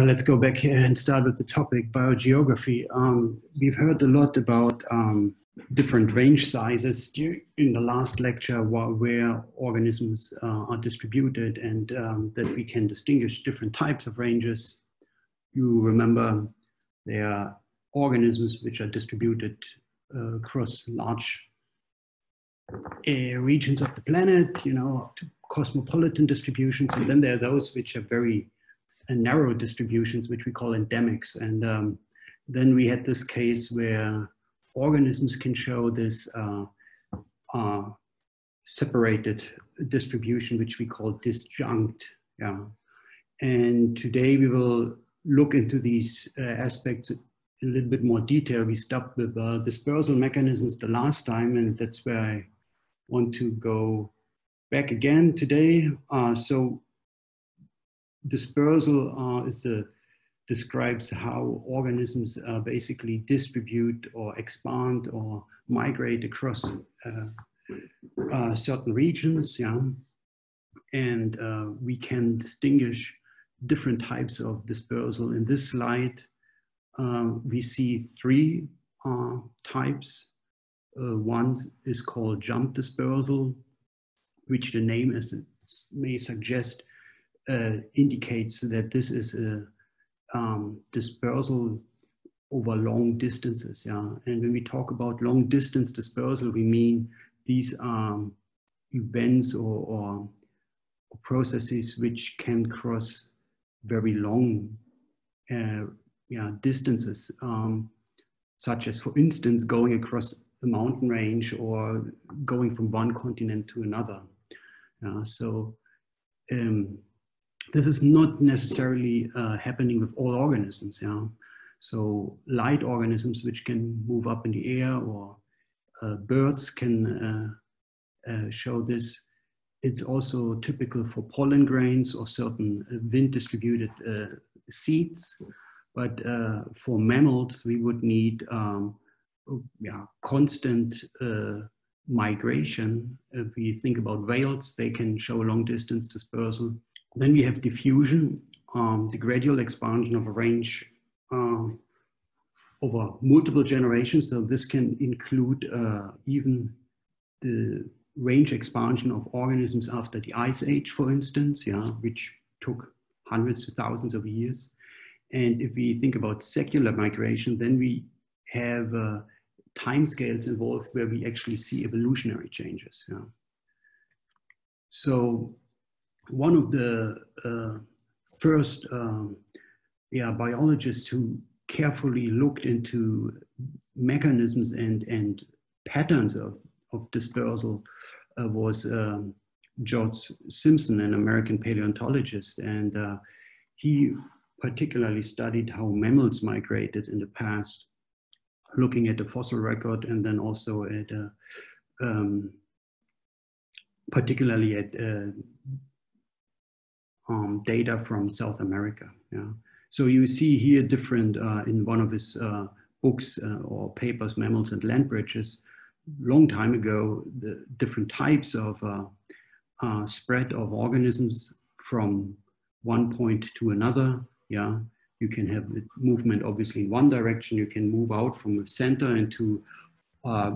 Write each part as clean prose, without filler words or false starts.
Let's go back here and start with the topic, biogeography. We've heard a lot about different range sizes in the last lecture, where organisms are distributed, and that we can distinguish different types of ranges. You remember there are organisms which are distributed across large regions of the planet, you know, to cosmopolitan distributions, and then there are those which are very narrow distributions, which we call endemics. And then we had this case where organisms can show this separated distribution, which we call disjunct. Yeah. And today we will look into these aspects in a little bit more detail. We stopped with dispersal mechanisms the last time, and that's where I want to go back again today. So dispersal describes how organisms basically distribute or expand or migrate across certain regions. Yeah? And we can distinguish different types of dispersal. In this slide, we see three types. One is called jump dispersal, which the name, as it may suggest, indicates that this is a dispersal over long distances. Yeah? And when we talk about long distance dispersal, we mean these are events or processes which can cross very long distances, such as, for instance, going across the mountain range or going from one continent to another. So this is not necessarily happening with all organisms. Yeah? So light organisms which can move up in the air, or birds can show this. It's also typical for pollen grains or certain wind-distributed seeds. But for mammals, we would need constant migration. If we think about whales, they can show long-distance dispersal. Then we have diffusion, the gradual expansion of a range over multiple generations. So this can include even the range expansion of organisms after the Ice Age, for instance, which took hundreds to thousands of years. And if we think about secular migration, then we have timescales involved where we actually see evolutionary changes. Yeah. So one of the first biologists who carefully looked into mechanisms and patterns of dispersal was George Simpson, an American paleontologist. And he particularly studied how mammals migrated in the past, looking at the fossil record, and then also at particularly at data from South America. Yeah. So you see here different, in one of his books or papers, Mammals and Land Bridges, long time ago, the different types of spread of organisms from one point to another. Yeah, you can have movement obviously in one direction. You can move out from the center into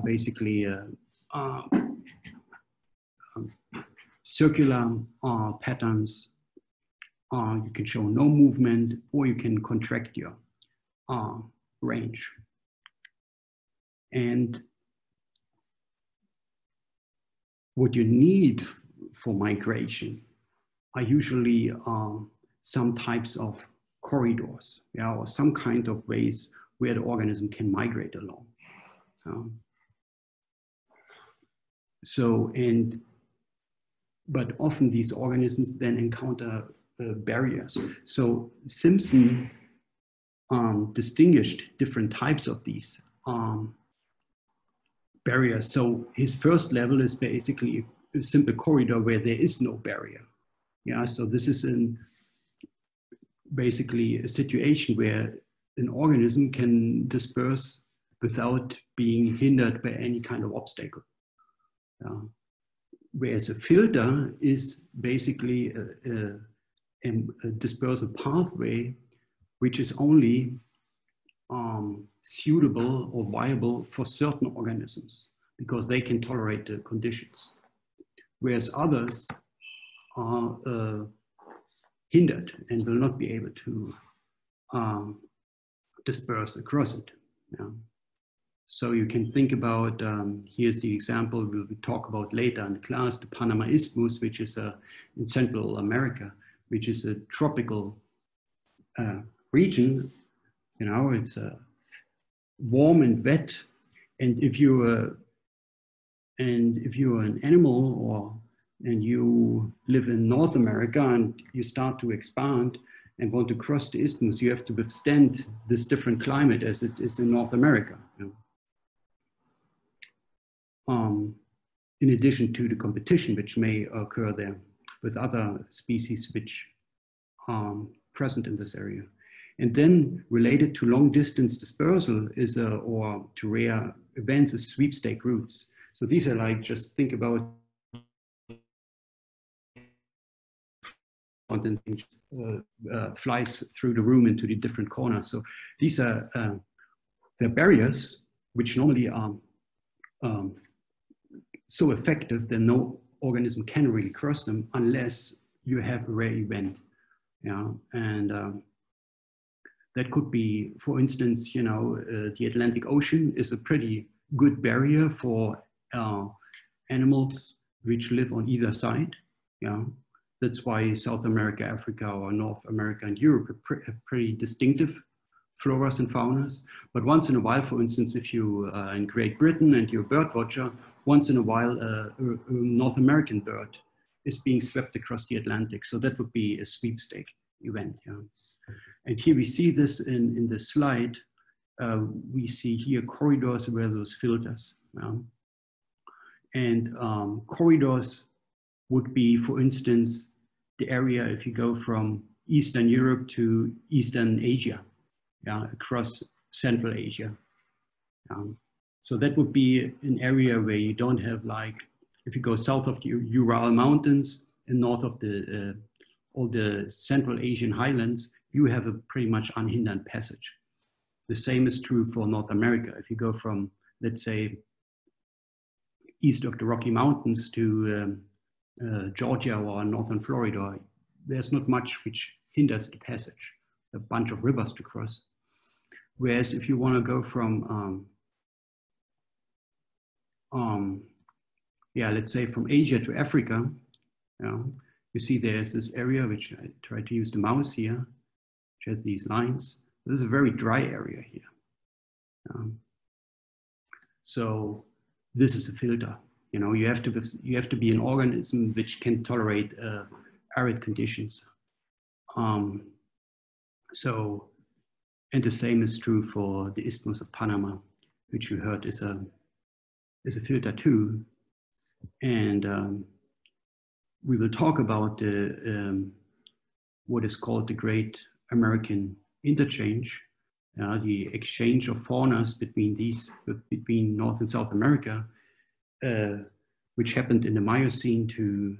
basically circular patterns. You can show no movement, or you can contract your range. And what you need for migration are usually some types of corridors, or some kind of ways where the organism can migrate along. But often these organisms then encounter barriers. So Simpson distinguished different types of these barriers. So his first level is basically a simple corridor where there is no barrier. Yeah, so this is basically a situation where an organism can disperse without being hindered by any kind of obstacle. Whereas a filter is basically a dispersal pathway which is only suitable or viable for certain organisms because they can tolerate the conditions, whereas others are hindered and will not be able to disperse across it. Yeah. So you can think about, here's the example we'll talk about later in class, the Panama Isthmus, which is in Central America, which is a tropical region. You know, it's warm and wet. And if you're an animal and you live in North America and you start to expand and want to cross the isthmus, you have to withstand this different climate as it is in North America. You know? In addition to the competition which may occur there with other species which are present in this area. And then related to long distance dispersal is or to rare events is sweepstake routes. So these are like, just think about flies through the room into the different corners. So these are they're barriers which normally are so effective that no organism can really cross them unless you have a rare event. Yeah, and that could be, for instance, you know, the Atlantic Ocean is a pretty good barrier for animals which live on either side. Yeah, that's why South America, Africa, or North America and Europe have pretty distinctive floras and faunas. But once in a while, for instance, if you in Great Britain and you're a bird watcher, once in a while a North American bird is being swept across the Atlantic. So that would be a sweepstake event. Yeah. And here we see this in the slide. We see here corridors where those filters. Yeah. And corridors would be, for instance, the area if you go from Eastern Europe to Eastern Asia, yeah, across Central Asia. So that would be an area where you don't have, like, if you go south of the Ural Mountains and north of all the Central Asian highlands, you have a pretty much unhindered passage. The same is true for North America. If you go from, let's say, east of the Rocky Mountains to Georgia or northern Florida, there's not much which hinders the passage, a bunch of rivers to cross. Whereas if you want to go from, yeah, let's say from Asia to Africa, you know, you see there's this area, which I try to use the mouse here, which has these lines. This is a very dry area here. So this is a filter. You know, you have to be an organism which can tolerate arid conditions. So, and the same is true for the Isthmus of Panama, which you heard is a filter too. And we will talk about the what is called the Great American Interchange, the exchange of faunas between North and South America, which happened in the Miocene to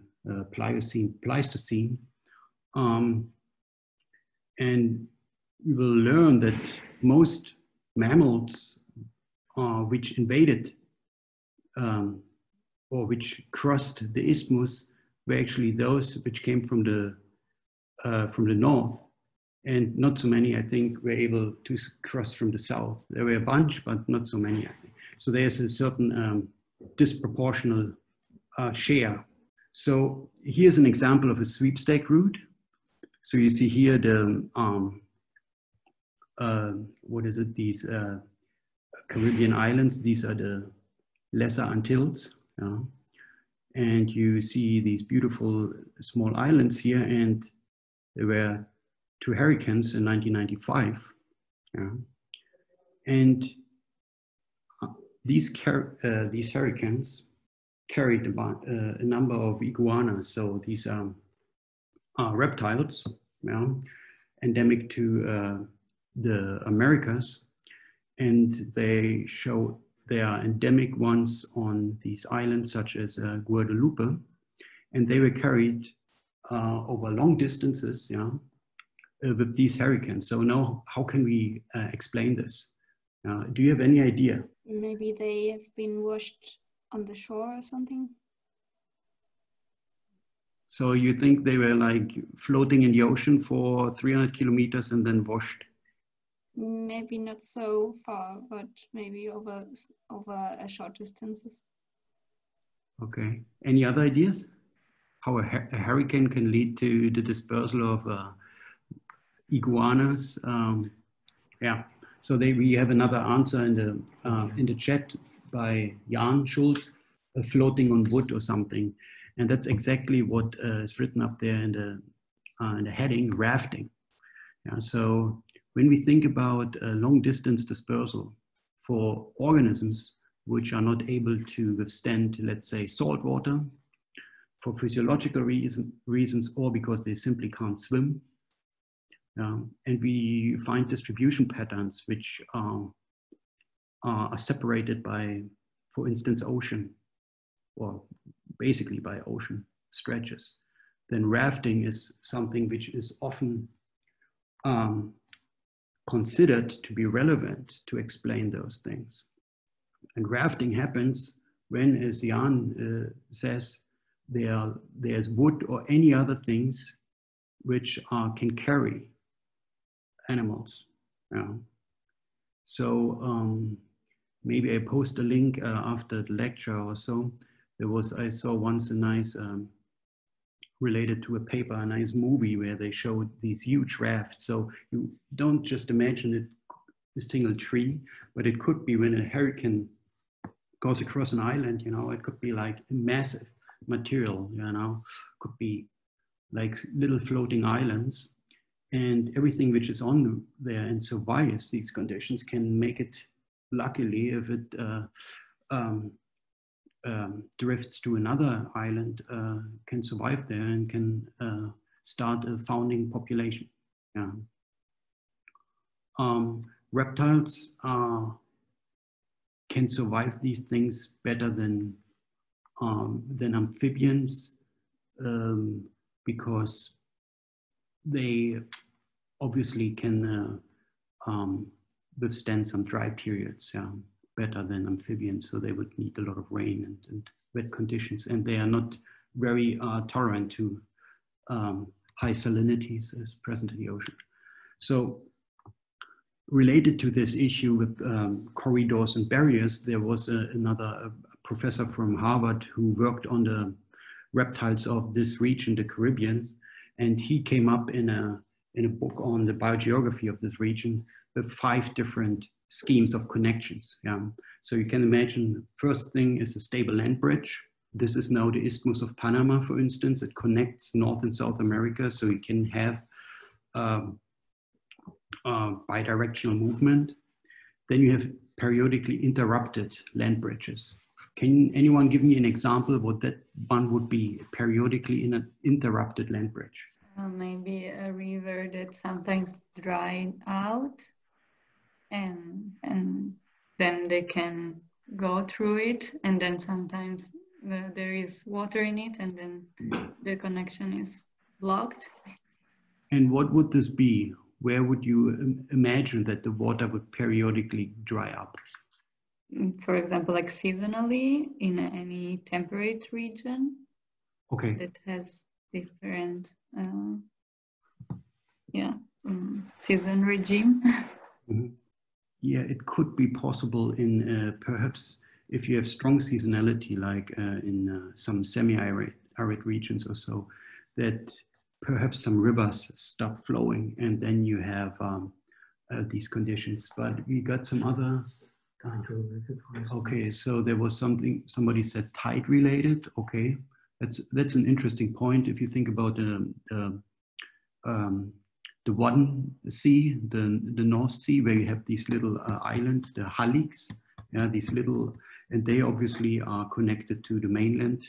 Pleistocene. And we will learn that most mammals which invaded or which crossed the isthmus were actually those which came from the north, and not so many, I think, were able to cross from the south. There were a bunch, but not so many, I think. So there's a certain disproportional share. So here's an example of a sweepstake route. So you see here the what is it? These Caribbean islands. These are the Lesser Antilles. Yeah. And you see these beautiful small islands here, and there were 2 hurricanes in 1995. Yeah. And these hurricanes carried a number of iguanas. So these are reptiles, yeah, endemic to the Americas. And they are endemic ones on these islands such as Guadeloupe. And they were carried over long distances, yeah, with these hurricanes. So now, how can we explain this? Do you have any idea? Maybe they have been washed on the shore or something. So you think they were like floating in the ocean for 300 kilometers and then washed? Maybe not so far, but maybe over a short distances. Okay. Any other ideas? How a hurricane can lead to the dispersal of iguanas? Yeah. So we have another answer in the chat by Jan Schultz, floating on wood or something, and that's exactly what is written up there in the heading, rafting. Yeah. So when we think about long distance dispersal for organisms which are not able to withstand, let's say, salt water, for physiological reasons, or because they simply can't swim. And we find distribution patterns which are separated by, for instance, ocean, or basically by ocean stretches. Then rafting is something which is often considered to be relevant to explain those things. And rafting happens when, as Jan says, there's wood or any other things which can carry animals. So maybe I post a link after the lecture or so. I saw once a nice, related to a paper, a nice movie where they showed these huge rafts. So you don't just imagine it a single tree, but it could be when a hurricane goes across an island, it could be like a massive material, could be like little floating islands, and everything which is on there and survives these conditions can make it, luckily, if it drifts to another island, can survive there and can start a founding population. Yeah. Reptiles can survive these things better than amphibians, because they obviously can withstand some dry periods, better than amphibians. So they would need a lot of rain and wet conditions, and they are not very tolerant to high salinities as present in the ocean. So related to this issue with corridors and barriers, there was another professor from Harvard who worked on the reptiles of this region, the Caribbean, and he came up in a book on the biogeography of this region with 5 different schemes of connections. So you can imagine, first thing is a stable land bridge. This is now the Isthmus of Panama, for instance. It connects North and South America, so you can have bidirectional movement. Then you have periodically interrupted land bridges. Can anyone give me an example what that one would be, periodically interrupted land bridge? Maybe a river that sometimes dried out, and then they can go through it, and then sometimes there is water in it, and then the connection is blocked. And what would this be? Where would you imagine that the water would periodically dry up? For example, like seasonally in any temperate region. Okay. That has different, season regime. Mm-hmm. Yeah, it could be possible in perhaps if you have strong seasonality, like in some semi-arid regions or so, that perhaps some rivers stop flowing, and then you have these conditions. But we got some other. Okay, so there was somebody said tide related. Okay, that's an interesting point. If you think about the Wadden Sea, the North Sea, where you have these little islands, the Haliks, these little, and they obviously are connected to the mainland.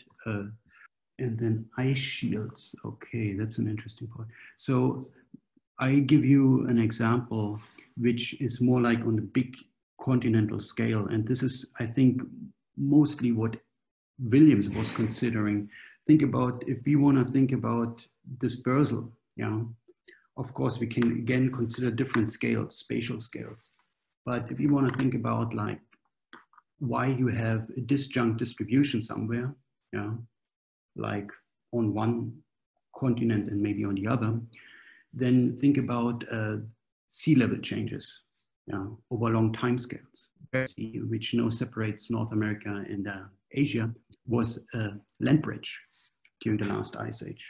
And then ice shields. Okay, that's an interesting point. So I give you an example, which is more like on the big continental scale. And this is, I think, mostly what Williams was considering. Think about, if we want to think about dispersal, Of course, we can again consider different scales, spatial scales. But if you want to think about like why you have a disjunct distribution somewhere, yeah, like on one continent and maybe on the other, then think about sea level changes, yeah, over long time scales. Which now separates North America and Asia was a land bridge during the last ice age,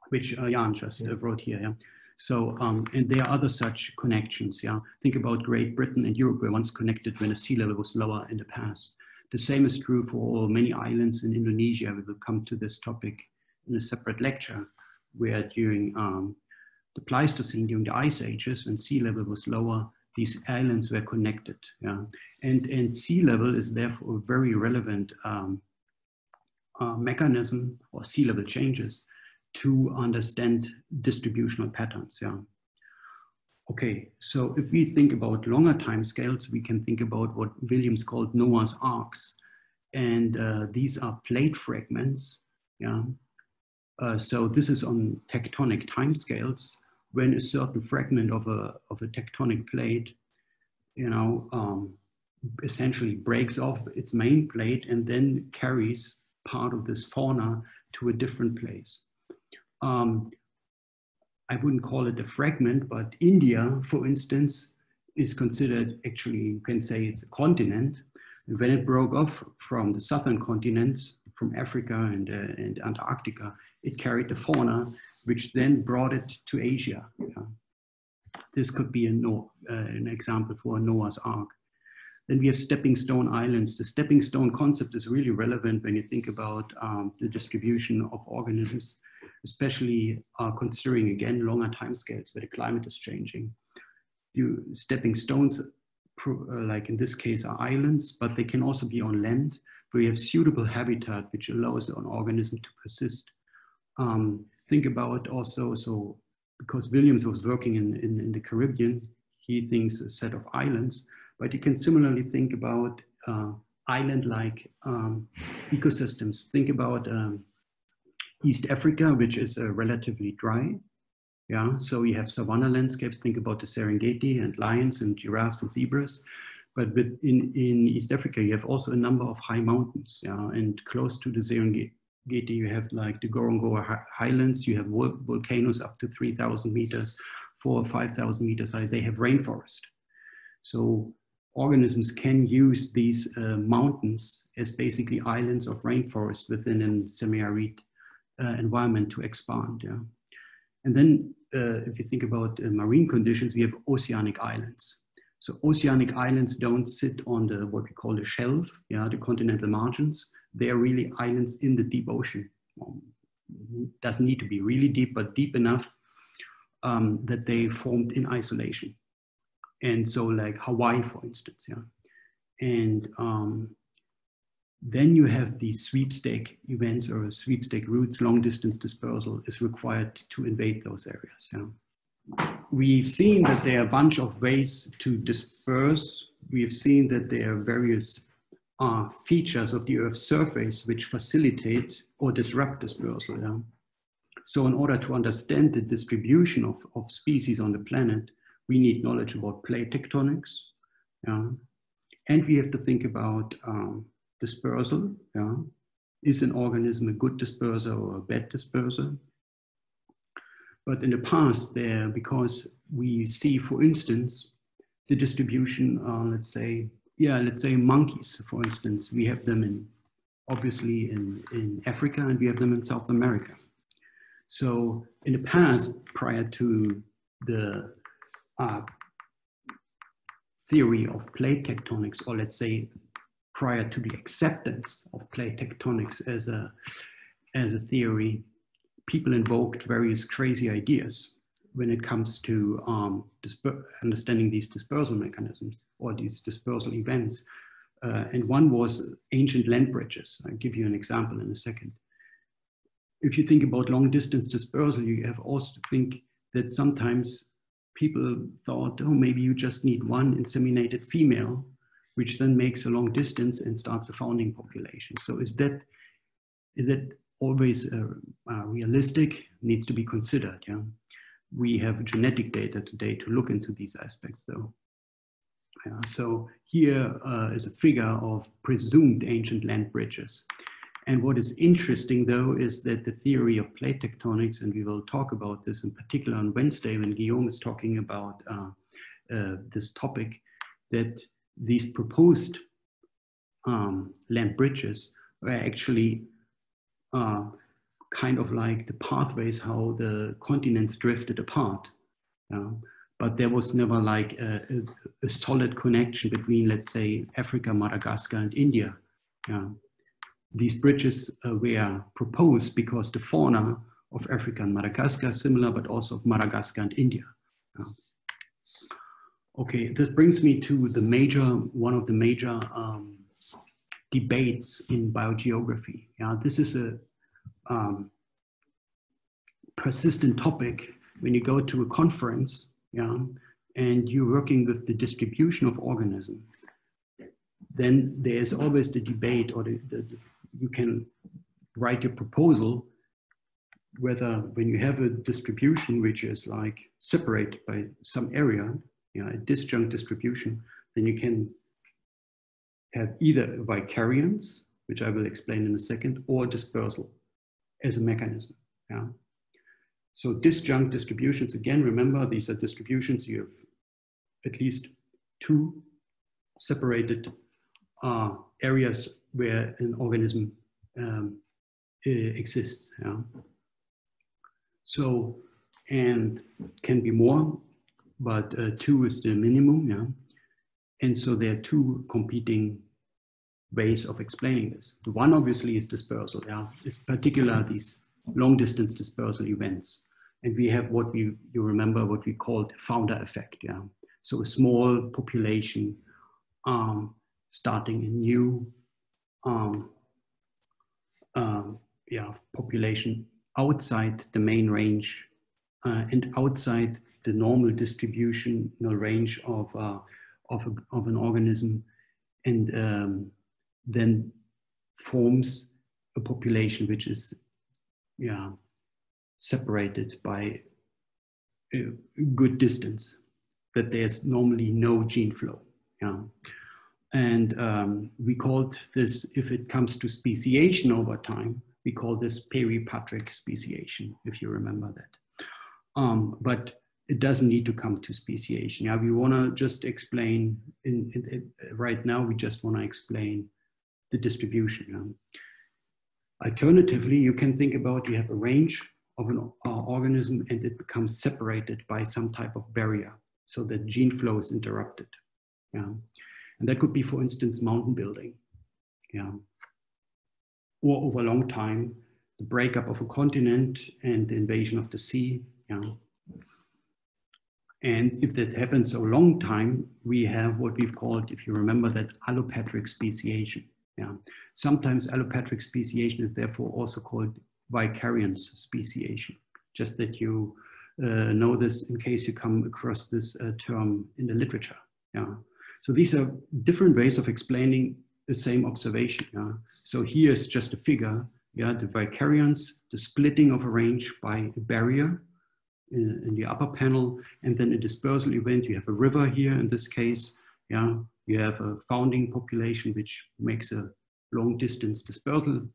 which Jan just wrote here. Yeah? So, and there are other such connections. Yeah, think about Great Britain and Europe were once connected when the sea level was lower in the past. The same is true for many islands in Indonesia. We will come to this topic in a separate lecture, where during the Pleistocene, during the ice ages, when sea level was lower, these islands were connected. Yeah, and sea level is therefore a very relevant mechanism, or sea level changes, to understand distributional patterns. Yeah. Okay, so if we think about longer time scales, we can think about what Williams called Noah's Arks, and these are plate fragments. Yeah. So this is on tectonic time scales. When a certain fragment of a tectonic plate, you know, essentially breaks off its main plate and then carries part of this fauna to a different place. I wouldn't call it a fragment, but India, for instance, is considered, actually, you can say it's a continent. And when it broke off from the southern continents, from Africa and Antarctica, it carried the fauna, which then brought it to Asia. Yeah. This could be an example for a Noah's Ark. Then we have stepping stone islands. The stepping stone concept is really relevant when you think about the distribution of organisms, especially considering, again, longer timescales where the climate is changing. Stepping stones, like in this case, are islands, but they can also be on land, where you have suitable habitat which allows an organism to persist. Think about also, so because Williams was working in the Caribbean, he thinks a set of islands, but you can similarly think about island-like ecosystems. Think about East Africa, which is relatively dry. Yeah, so you have savanna landscapes. Think about the Serengeti and lions and giraffes and zebras. But in East Africa, you have also a number of high mountains. Yeah, and close to the Serengeti, you have like the Ngorongoro highlands. You have volcanoes up to 3,000 meters, 4,000 or 5,000 meters high. They have rainforest. So organisms can use these mountains as basically islands of rainforest within a semi-arid environment to expand. Yeah. And then if you think about marine conditions, we have oceanic islands. So oceanic islands don't sit on the, what we call the shelf, yeah, the continental margins. They are really islands in the deep ocean. Doesn't need to be really deep, but deep enough that they formed in isolation. And so like Hawaii, for instance, yeah. And then you have these sweepstake events or sweepstake routes. Long distance dispersal is required to invade those areas. Yeah. We've seen that there are a bunch of ways to disperse. We've seen that there are various features of the Earth's surface which facilitate or disrupt dispersal. Yeah. So in order to understand the distribution of species on the planet, we need knowledge about plate tectonics. Yeah. And we have to think about dispersal. Yeah. Is an organism a good disperser or a bad disperser? But in the past, because we see, for instance, the distribution, let's say monkeys, for instance, we have them obviously in Africa, and we have them in South America. So in the past, prior to the theory of plate tectonics, or let's say prior to the acceptance of plate tectonics as a theory, people invoked various crazy ideas when it comes to understanding these dispersal mechanisms or these dispersal events. And one was ancient land bridges. I'll give you an example in a second. If you think about long distance dispersal, you have also to think that sometimes people thought, oh, maybe you just need one inseminated female, which then makes a long distance and starts a founding population. So is that always realistic? Needs to be considered. Yeah. we have genetic data today to look into these aspects though. Yeah, so here is a figure of presumed ancient land bridges. And what is interesting though is that the theory of plate tectonics, and we will talk about this in particular on Wednesday when Guillaume is talking about this topic, that these proposed land bridges were actually kind of like the pathways how the continents drifted apart. But there was never like a solid connection between, let's say, Africa, Madagascar, and India. These bridges were proposed because the fauna of Africa and Madagascar is similar, but also of Madagascar and India. Okay, this brings me to the one of the major debates in biogeography. This is a persistent topic when you go to a conference, and you're working with the distribution of organisms. Then there's always the debate, or you can write your proposal whether when you have a distribution which is like separated by some area, a disjunct distribution, then you can have either vicariance, which I will explain in a second, or dispersal as a mechanism. So disjunct distributions, again, remember, these are distributions, you have at least two separated areas where an organism exists. So, and can be more, but 2 is the minimum. And so there are 2 competing ways of explaining this. The one obviously is dispersal. It's particular these long distance dispersal events. And we have what you remember what we called founder effect. So a small population starting a new population outside the main range and outside the normal distributional range of an organism, and then forms a population which is separated by a good distance, that there's normally no gene flow. And we called this, if it comes to speciation over time, we call this peripatric speciation, if you remember that. But it doesn't need to come to speciation. We want to just explain, right now, we just want to explain the distribution. Alternatively, you can think about, you have a range of an organism and it becomes separated by some type of barrier so that gene flow is interrupted. And that could be, for instance, mountain building. Or over a long time, the breakup of a continent and the invasion of the sea. And if that happens a long time, we have what we've called, if you remember that, allopatric speciation. Sometimes allopatric speciation is therefore also called vicariance speciation. Just that you know this in case you come across this term in the literature. So these are different ways of explaining the same observation. So here's just a figure, the vicariance, the splitting of a range by a barrier in the upper panel, and then a dispersal event. You have a river here in this case. You have a founding population which makes a long distance dispersal,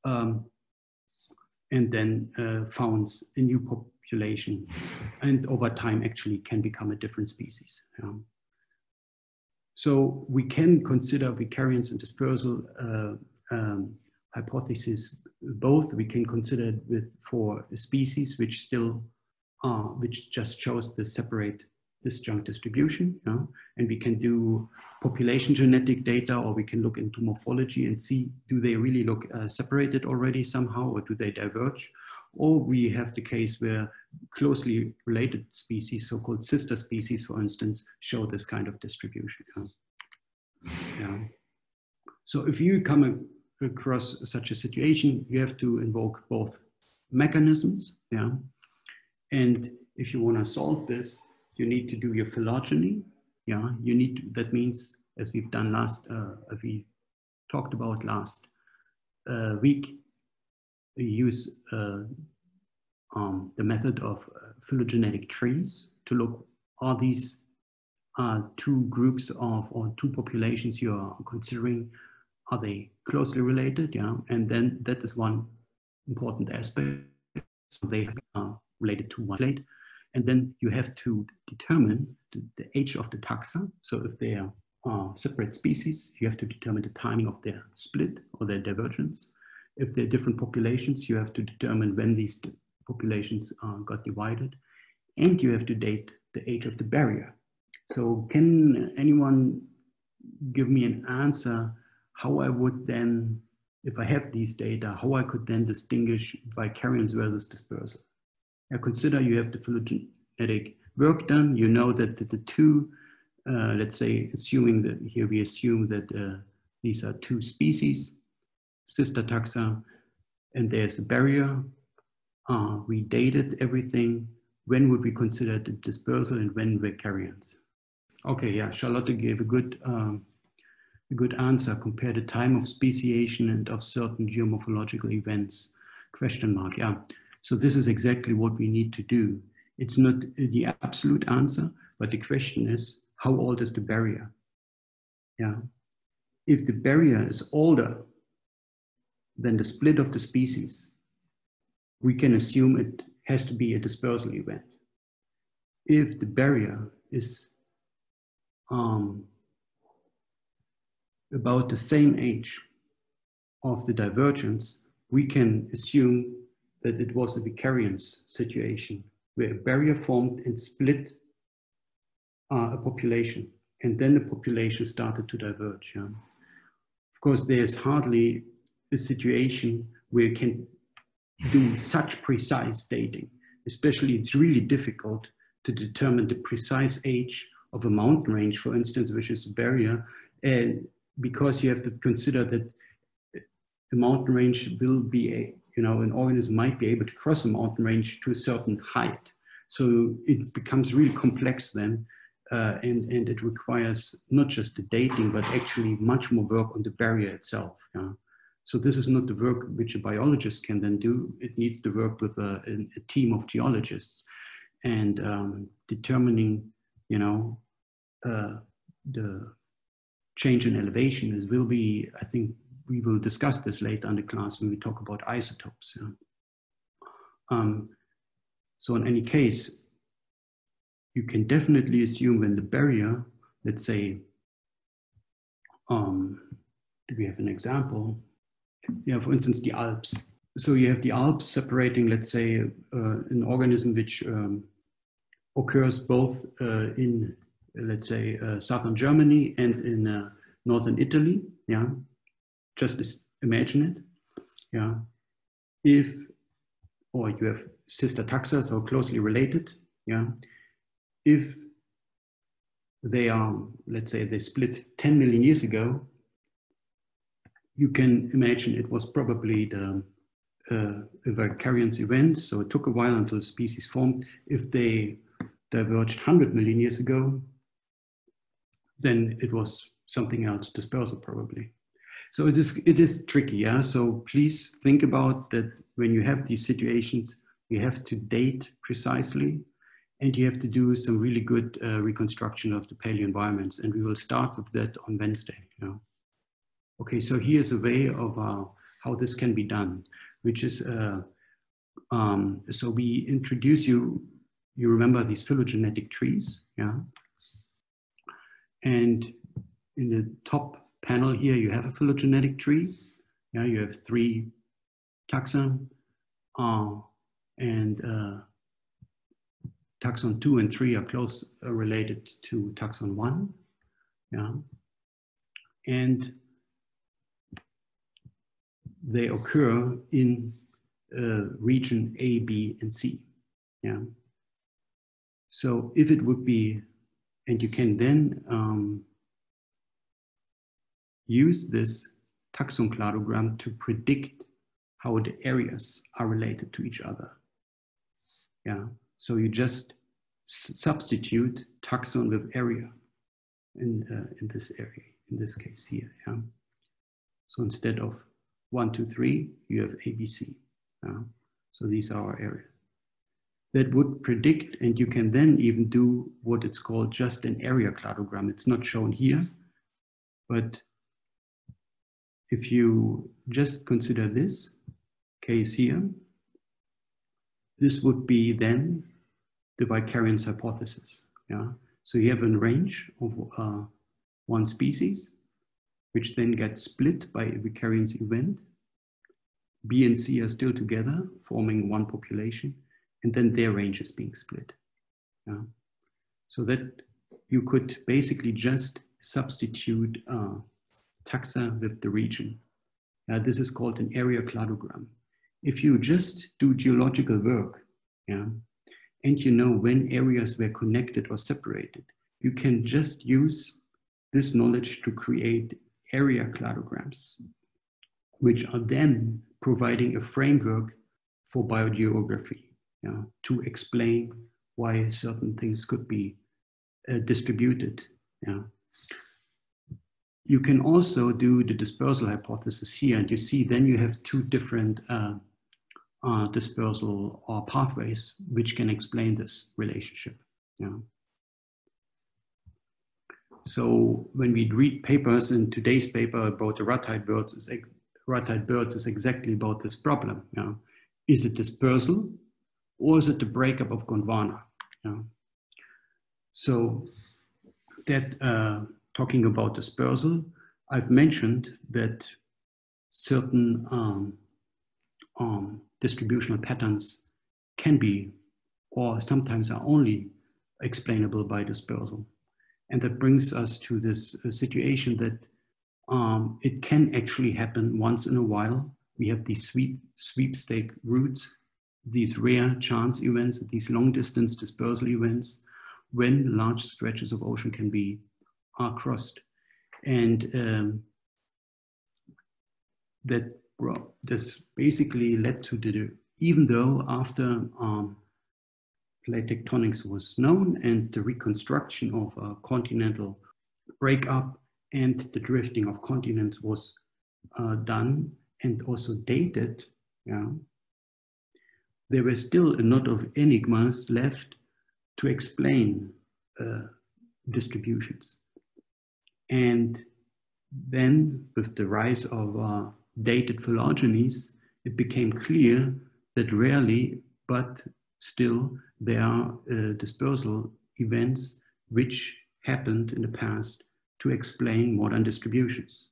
and then founds a new population, and over time actually can become a different species. So we can consider vicariance and dispersal hypothesis both. We can consider it for a species which still which just shows the separate disjunct distribution, and we can do population genetic data, or we can look into morphology and see, do they really look separated already somehow, or do they diverge? Or we have the case where closely related species, so-called sister species, for instance, show this kind of distribution. So if you come across such a situation, you have to invoke both mechanisms. And if you want to solve this, you need to do your phylogeny. You need to, that means, as we've done we talked about last week, we use the method of phylogenetic trees to look, are these two groups of, or two populations you are considering, are they closely related? Yeah, and then that is one important aspect. So they are related to one plate. And then you have to determine the age of the taxa. So if they are separate species, you have to determine the timing of their split or their divergence. If they're different populations, you have to determine when these populations got divided. And you have to date the age of the barrier. So can anyone give me an answer how I would then, if I have these data, how I could then distinguish vicariance versus dispersal? I consider you have the phylogenetic work done. You know that the two, let's say, assuming that here we assume that these are two species, sister taxa, and there's a barrier. We dated everything. When would we consider the dispersal and when vicariance? Okay, yeah, Charlotte gave a good answer. Compare the time of speciation and of certain geomorphological events, question mark, yeah. So this is exactly what we need to do. It's not the absolute answer, but the question is, how old is the barrier? Yeah. If the barrier is older than the split of the species, we can assume it has to be a dispersal event. If the barrier is about the same age of the divergence, we can assume that it was a vicariance situation where a barrier formed and split a population, and then the population started to diverge. Yeah. Of course, there's hardly a situation where you can do such precise dating. Especially, it's really difficult to determine the precise age of a mountain range, for instance, which is a barrier, and because you have to consider that a mountain range will be an organism might be able to cross a mountain range to a certain height. So it becomes really complex then, and it requires not just the dating, but actually much more work on the barrier itself. Yeah? So this is not the work which a biologist can then do. It needs to work with a team of geologists and determining, the change in elevation will be, I think we will discuss this later in the class when we talk about isotopes. Yeah. So in any case, you can definitely assume when the barrier, let's say, do we have an example? Yeah, for instance, the Alps. So you have the Alps separating, let's say, an organism which occurs both in, let's say, southern Germany and in northern Italy. Yeah, just imagine it. Yeah, or you have sister taxa, so closely related. Yeah, if they are, let's say, they split 10 million years ago, you can imagine it was probably a vicariance event. So it took a while until the species formed. If they diverged 100 million years ago, then it was something else, dispersal probably. So it is tricky, yeah? So please think about that when you have these situations, you have to date precisely, and you have to do some really good reconstruction of the paleo environments. And we will start with that on Wednesday. You know? Okay, so here's a way of how this can be done, which is, so we introduce you remember these phylogenetic trees, yeah? And in the top panel here, you have a phylogenetic tree. Yeah, you have 3 taxa, and taxon 2 and 3 are close related to taxon 1. Yeah, and they occur in region A, B, and C. Yeah. So if it would be, and you can then use this taxon cladogram to predict how the areas are related to each other. Yeah. So you just substitute taxon with area in this area, in this case here. Yeah. So instead of 1, 2, 3, you have ABC. Yeah. So these are our areas. that would predict, and you can then even do what it's called just an area cladogram. It's not shown here, but if you just consider this case here, this would be then the vicariance hypothesis. Yeah? So you have a range of one species, which then gets split by a vicariance event. B and C are still together, forming one population, and then their range is being split. Yeah? So that you could basically just substitute taxa with the region. This is called an area cladogram. If you just do geological work, yeah, and you know when areas were connected or separated, you can just use this knowledge to create area cladograms, which are then providing a framework for biogeography, yeah, to explain why certain things could be distributed. Yeah. You can also do the dispersal hypothesis here, and you see then you have two different dispersal or pathways which can explain this relationship. Yeah. So when we read papers, in today's paper about the rat-eyed birds is exactly about this problem. Yeah. Is it dispersal or is it the breakup of Gondwana? Yeah. So that talking about dispersal, I've mentioned that certain distributional patterns can be, or sometimes are only explainable by dispersal. And that brings us to this situation that it can actually happen once in a while. We have these sweepstake routes, these rare chance events, these long distance dispersal events, when large stretches of ocean can be crossed. And this basically led to even though after plate tectonics was known and the reconstruction of continental breakup and the drifting of continents was done and also dated, yeah, there were still a lot of enigmas left to explain distributions. And then with the rise of dated phylogenies, it became clear that rarely, but still, there are dispersal events which happened in the past to explain modern distributions.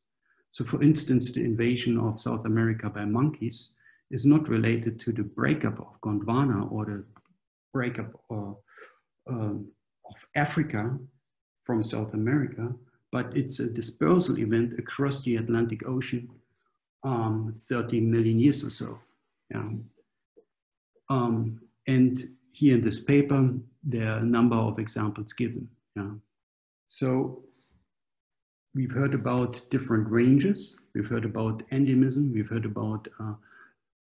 So for instance, the invasion of South America by monkeys is not related to the breakup of Gondwana or the breakup of Africa from South America, but it's a dispersal event across the Atlantic Ocean 30 million years or so. Yeah. And here in this paper, there are a number of examples given. Yeah. So we've heard about different ranges. We've heard about endemism. We've heard about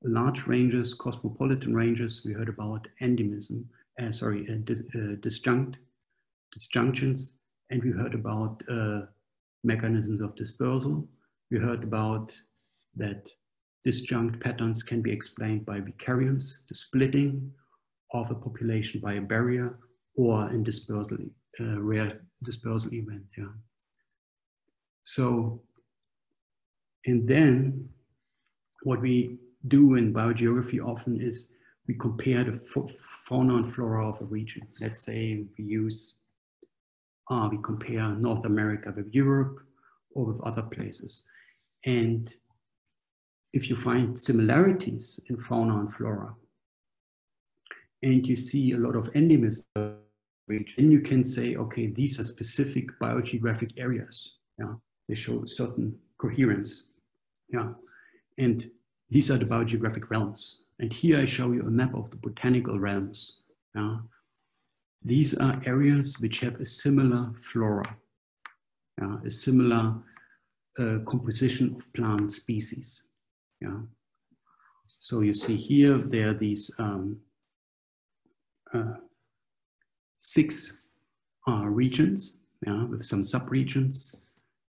large ranges, cosmopolitan ranges. We heard about endemism, disjunctions. And we heard about mechanisms of dispersal. We heard about that disjunct patterns can be explained by vicariance, the splitting of a population by a barrier, or in dispersal, rare dispersal event. Yeah. So, and then what we do in biogeography often is we compare the fauna and flora of a region. Let's say we compare North America with Europe or with other places. And if you find similarities in fauna and flora, and you see a lot of endemism, then you can say, okay, these are specific biogeographic areas. Yeah, they show certain coherence. Yeah, and these are the biogeographic realms. And here I show you a map of the botanical realms. Yeah, these are areas which have a similar flora, a similar composition of plant species. Yeah. So you see here, there are these 6 regions, yeah, with some subregions.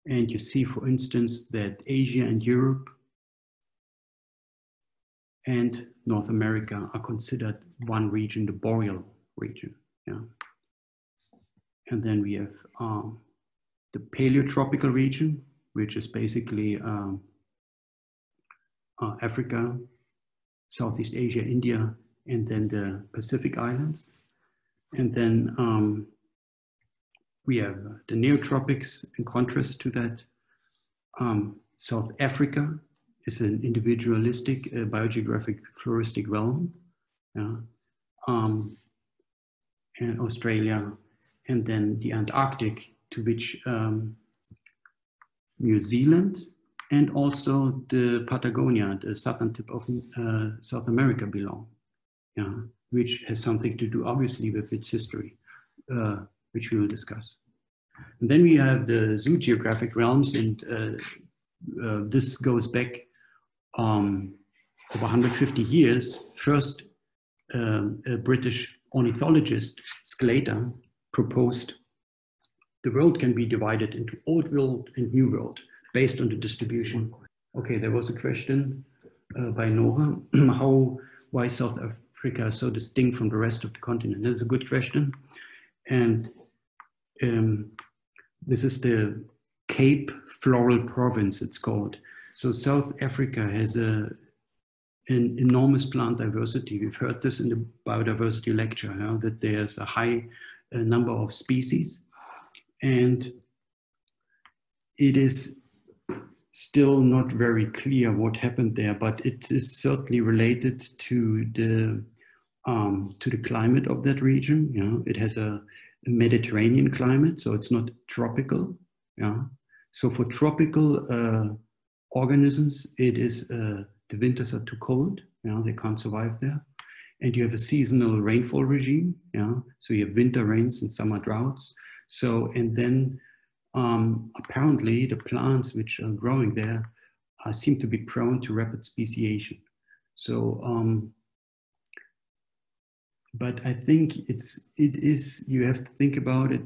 And you see, for instance, that Asia and Europe and North America are considered one region, the boreal region. Yeah. And then we have the paleotropical region, which is basically Africa, Southeast Asia, India, and then the Pacific Islands. And then we have the neotropics in contrast to that. South Africa is an individualistic biogeographic floristic realm. Yeah. And Australia, and then the Antarctic, to which New Zealand and also the Patagonia, the southern tip of South America, belong. Yeah, which has something to do, obviously, with its history, which we will discuss. And then we have the zoogeographic realms, and this goes back over 150 years. First, a British ornithologist, Sclater, proposed the world can be divided into Old World and New World based on the distribution. Okay, there was a question by Nora, why South Africa is so distinct from the rest of the continent. That's a good question. And this is the Cape Floral Province, it's called. So South Africa has an enormous plant diversity. We've heard this in the biodiversity lecture, that there's a high number of species. And it is still not very clear what happened there, but it is certainly related to the climate of that region. It has a Mediterranean climate, so it's not tropical. So for tropical organisms, it is the winters are too cold. They can't survive there. And you have a seasonal rainfall regime. So you have winter rains and summer droughts. So, and then apparently the plants which are growing there seem to be prone to rapid speciation. So, but I think you have to think about it.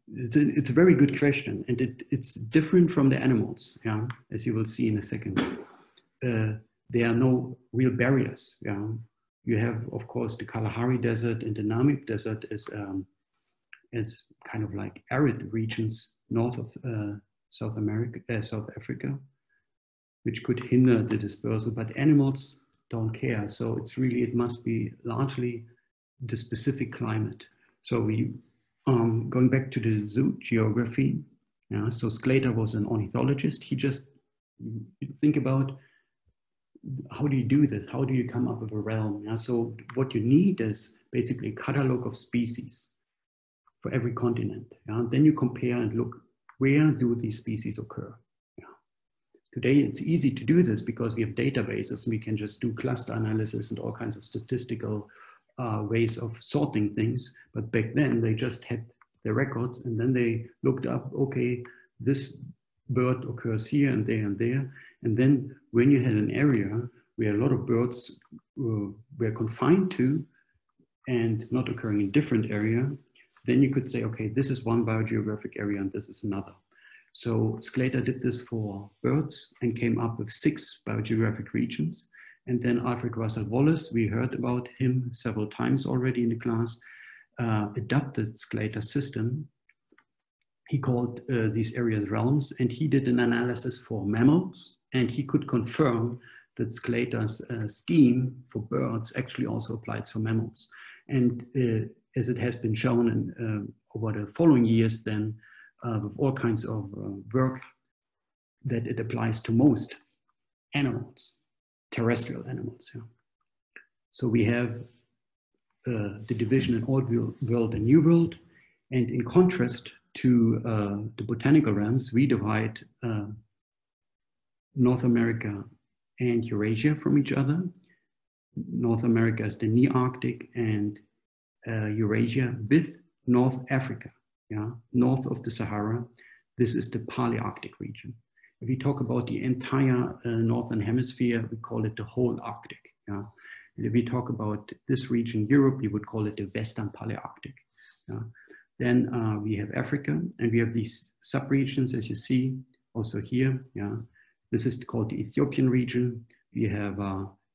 It's a very good question, and it's different from the animals, as you will see in a second. There are no real barriers. You have, of course, the Kalahari Desert and the Namib Desert as kind of like arid regions north of South Africa, which could hinder the dispersal, but animals don't care. So it must be largely the specific climate. So we, going back to the zoogeography, so Sclater was an ornithologist. He just, think about, how do you do this? How do you come up with a realm? So what you need is basically a catalog of species for every continent. Then you compare and look, where do these species occur? Today it's easy to do this because we have databases and we can just do cluster analysis and all kinds of statistical ways of sorting things. But back then they just had the records, and then they looked up, okay, this bird occurs here and there and there. And then when you had an area where a lot of birds were confined to and not occurring in different area, then you could say, okay, this is one biogeographic area and this is another. So Sclater did this for birds and came up with 6 biogeographic regions. And then Alfred Russel Wallace, we heard about him several times already in the class, adopted Sclater's system. He called these areas realms, and he did an analysis for mammals, and he could confirm that Sclater's scheme for birds actually also applies for mammals. And as it has been shown over the following years, then with all kinds of work, that it applies to most animals, terrestrial animals. So we have the division in Old World and New World, and in contrast to the botanical realms, we divide North America and Eurasia from each other. North America is the Nearctic, and Eurasia with North Africa, north of the Sahara. This is the Palearctic region. If we talk about the entire Northern Hemisphere, we call it the whole Arctic. And if we talk about this region, Europe, we would call it the Western Palearctic. Then we have Africa, and we have these subregions, as you see, also here. This is called the Ethiopian region. We have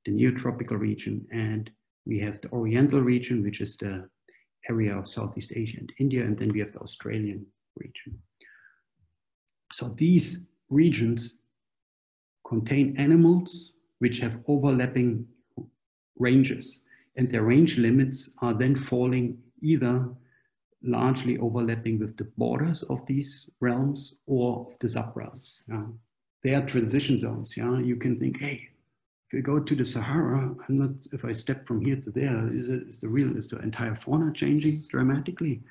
the Neotropical region, and we have the Oriental region, which is the area of Southeast Asia and India, and then we have the Australian region. So these regions contain animals which have overlapping ranges, and their range limits are then falling either largely overlapping with the borders of these realms or of the sub-realms. Yeah. They are transition zones. Yeah, you can think, hey, if you go to the Sahara, I'm not. If I step from here to there, is the entire fauna changing dramatically?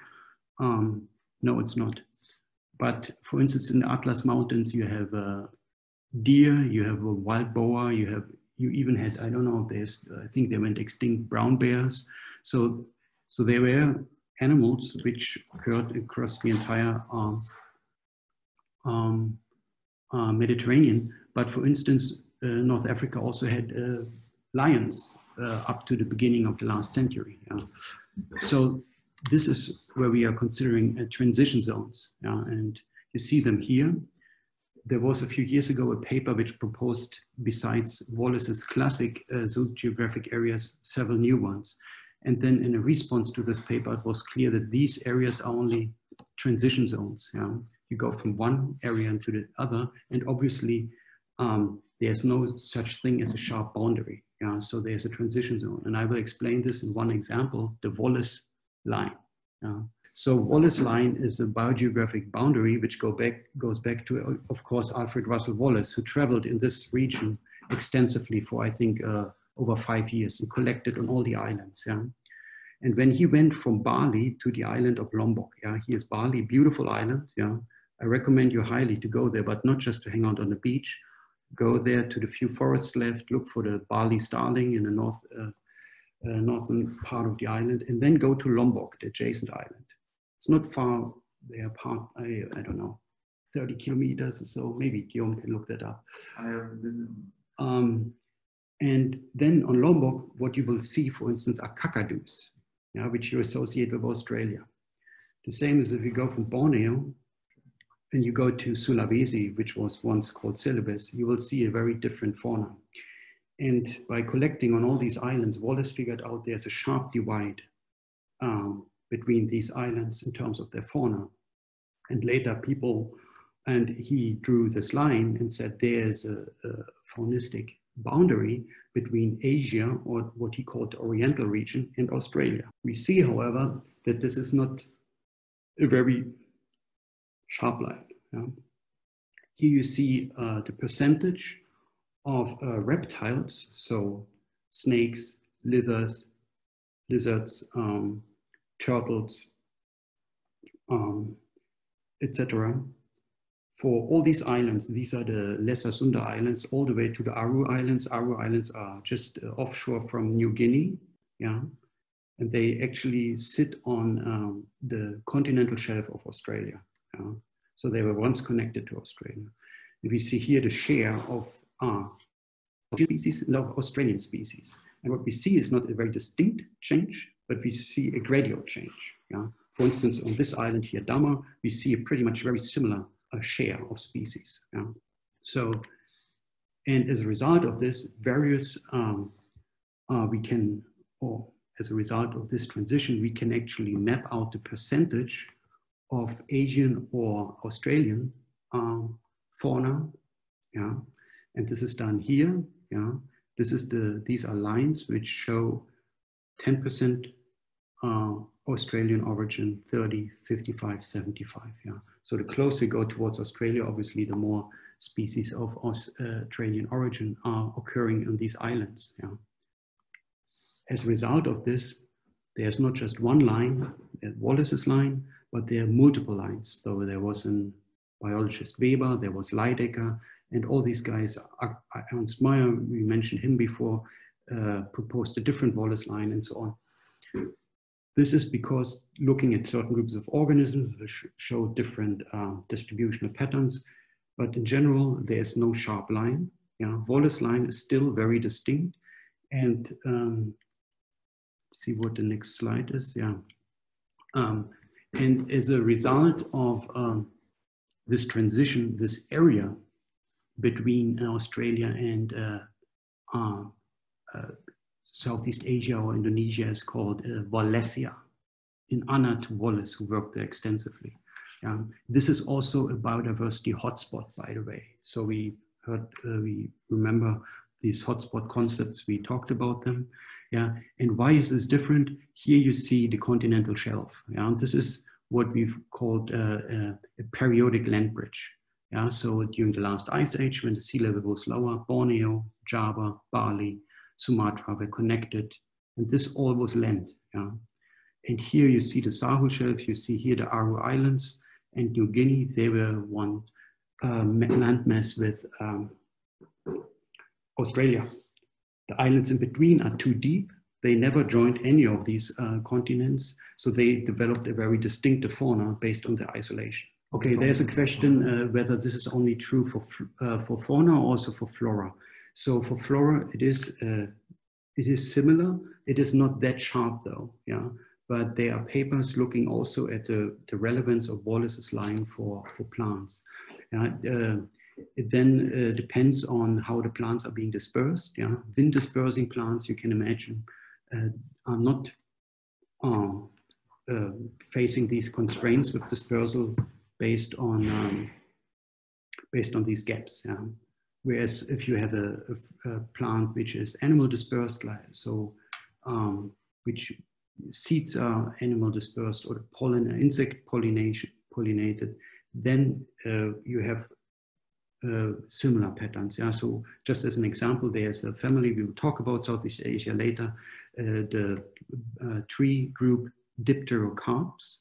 No, it's not. But for instance, in the Atlas Mountains, you have a deer, you have a wild boar, you even had, I don't know, I think they went extinct, brown bears. So there were animals which occurred across the entire Mediterranean. But for instance, North Africa also had lions up to the beginning of the last century. Yeah. So this is where we are considering transition zones. Yeah, and you see them here. There was a few years ago a paper which proposed, besides Wallace's classic zoogeographic areas, several new ones. And then in a response to this paper, it was clear that these areas are only transition zones. Yeah? You go from one area into the other, and obviously there's no such thing as a sharp boundary. Yeah? So there's a transition zone. And I will explain this in one example, the Wallace line. Yeah? So Wallace line is a biogeographic boundary which goes back to, of course, Alfred Russel Wallace, who traveled in this region extensively for, I think, over 5 years and collected on all the islands. Yeah? And when he went from Bali to the island of Lombok, yeah, here's Bali, beautiful island. Yeah? I recommend you highly to go there, but not just to hang out on the beach. Go there to the few forests left, look for the Bali starling in the northern part of the island, and then go to Lombok, the adjacent island. It's not far, they are apart, I don't know, 30 kilometers or so. Maybe Guillaume can look that up. And then on Lombok, what you will see, for instance, are kakadoos, yeah, which you associate with Australia. The same as if you go from Borneo and you go to Sulawesi, which was once called Celebes, you will see a very different fauna. And by collecting on all these islands, Wallace figured out there's a sharp divide between these islands in terms of their fauna. And later he drew this line and said there's a faunistic boundary between Asia, or what he called the Oriental region, and Australia. We see, however, that this is not a very sharp line. Yeah? Here you see the percentage of reptiles, so snakes, lizards, turtles, etc. For all these islands, these are the Lesser Sunda Islands, all the way to the Aru Islands. Aru Islands are just offshore from New Guinea, yeah, and they actually sit on the continental shelf of Australia. Yeah? So they were once connected to Australia. We see here the share of species and of Australian species. And what we see is not a very distinct change, but we see a gradual change. Yeah? For instance, on this island here, Dama, we see a pretty much very similar share of species. Yeah? So, and as a result of this, as a result of this transition, we can actually map out the percentage of Asian or Australian fauna. Yeah? And this is done here. Yeah? These are lines which show 10% Australian origin, 30, 55, 75. Yeah? So the closer you go towards Australia, obviously the more species of Australian origin are occurring on these islands. Yeah? As a result of this, there's not just one line, Wallace's line, but there are multiple lines. So there was a biologist Weber, there was Leidecker, and all these guys, Ernst Mayr, we mentioned him before, proposed a different Wallace line and so on. This is because looking at certain groups of organisms which show different distributional patterns, but in general, there's no sharp line. Yeah? Wallace line is still very distinct. And let's see what the next slide is. Yeah. And as a result of this transition, this area between Australia and Southeast Asia or Indonesia is called Wallacea, in honor to Wallace, who worked there extensively. This is also a biodiversity hotspot, by the way. So we remember these hotspot concepts, we talked about them. And why is this different? Here you see the continental shelf. This is what we've called a periodic land bridge. So during the last ice age, when the sea level was lower, Borneo, Java, Bali, Sumatra were connected, and this all was land. And here you see the Sahul Shelf, you see here the Aru Islands, and New Guinea. They were one landmass with Australia. The islands in between are too deep. They never joined any of these continents, so they developed a very distinctive fauna based on their isolation. Okay, there's a question whether this is only true for fauna or also for flora. So for flora, it is similar. It is not that sharp though, but there are papers looking also at the relevance of Wallace's line for plants. It then depends on how the plants are being dispersed. Wind dispersing plants, you can imagine, are not facing these constraints with dispersal based on these gaps. Whereas if you have a plant which is animal dispersed, which seeds are animal dispersed or the insect pollinated, then you have similar patterns. So just as an example, there's a family, we will talk about Southeast Asia later, the tree group Dipterocarps.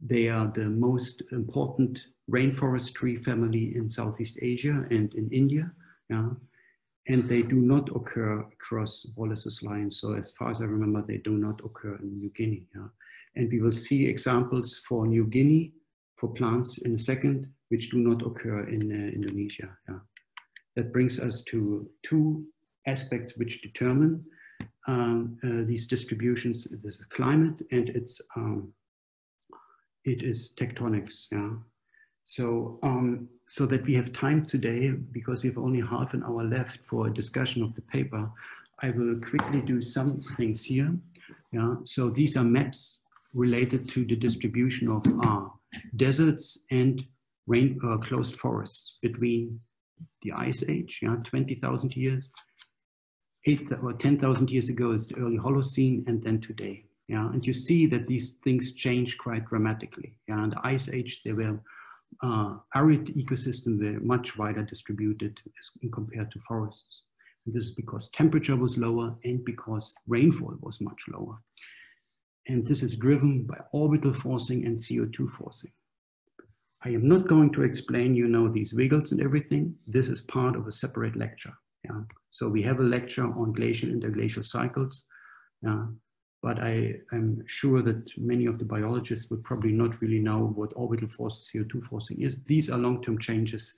They are the most important rainforest tree family in Southeast Asia and in India. And they do not occur across Wallace's line. So as far as I remember, they do not occur in New Guinea. And we will see examples for New Guinea, for plants in a second, which do not occur in Indonesia. That brings us to two aspects which determine these distributions. This is climate and it is tectonics. So that we have time today, because we have only half an hour left for a discussion of the paper, I will quickly do some things here. So these are maps related to the distribution of deserts and closed forests between the Ice Age, 20,000 years, 8 or 10,000 years ago is the early Holocene, and then today. And you see that these things change quite dramatically. In the Ice Age, there were arid ecosystems were much wider distributed compared to forests. And this is because temperature was lower and because rainfall was much lower. And this is driven by orbital forcing and CO2 forcing. I am not going to explain, these wiggles and everything. This is part of a separate lecture. So we have a lecture on glacial interglacial cycles. But I am sure that many of the biologists would probably not really know what orbital force CO2 forcing is. These are long-term changes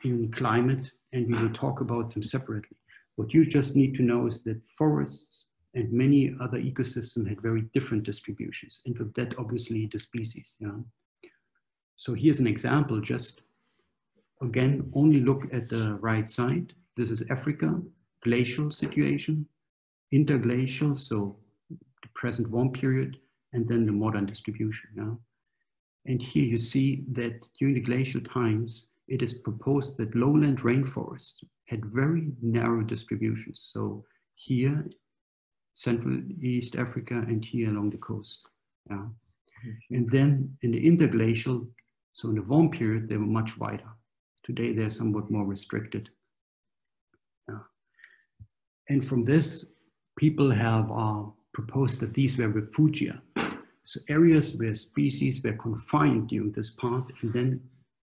in climate, and we will talk about them separately. What you just need to know is that forests and many other ecosystems had very different distributions, and with that, obviously, the species. So here's an example, just again, only look at the right side. This is Africa, glacial situation, interglacial, so the present warm period, and then the modern distribution. And here you see that during the glacial times, it is proposed that lowland rainforests had very narrow distributions. So here, Central East Africa, and here along the coast. And then in the interglacial, so in the warm period, they were much wider. Today, they're somewhat more restricted. And from this, people have proposed that these were refugia. So areas where species were confined during this part and then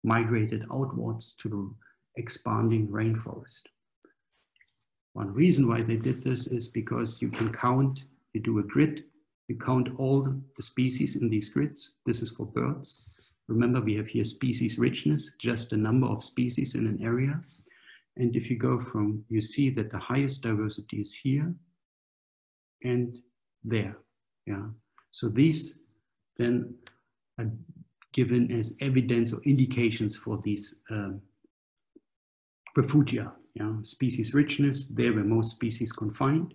migrated outwards to the expanding rainforest. One reason why they did this is because you can count, you do a grid, you count all the species in these grids. This is for birds. Remember, we have here species richness, just the number of species in an area. And if you go from, you see that the highest diversity is here and there. So these then are given as evidence or indications for these refugia. Yeah? Species richness, there were most species confined.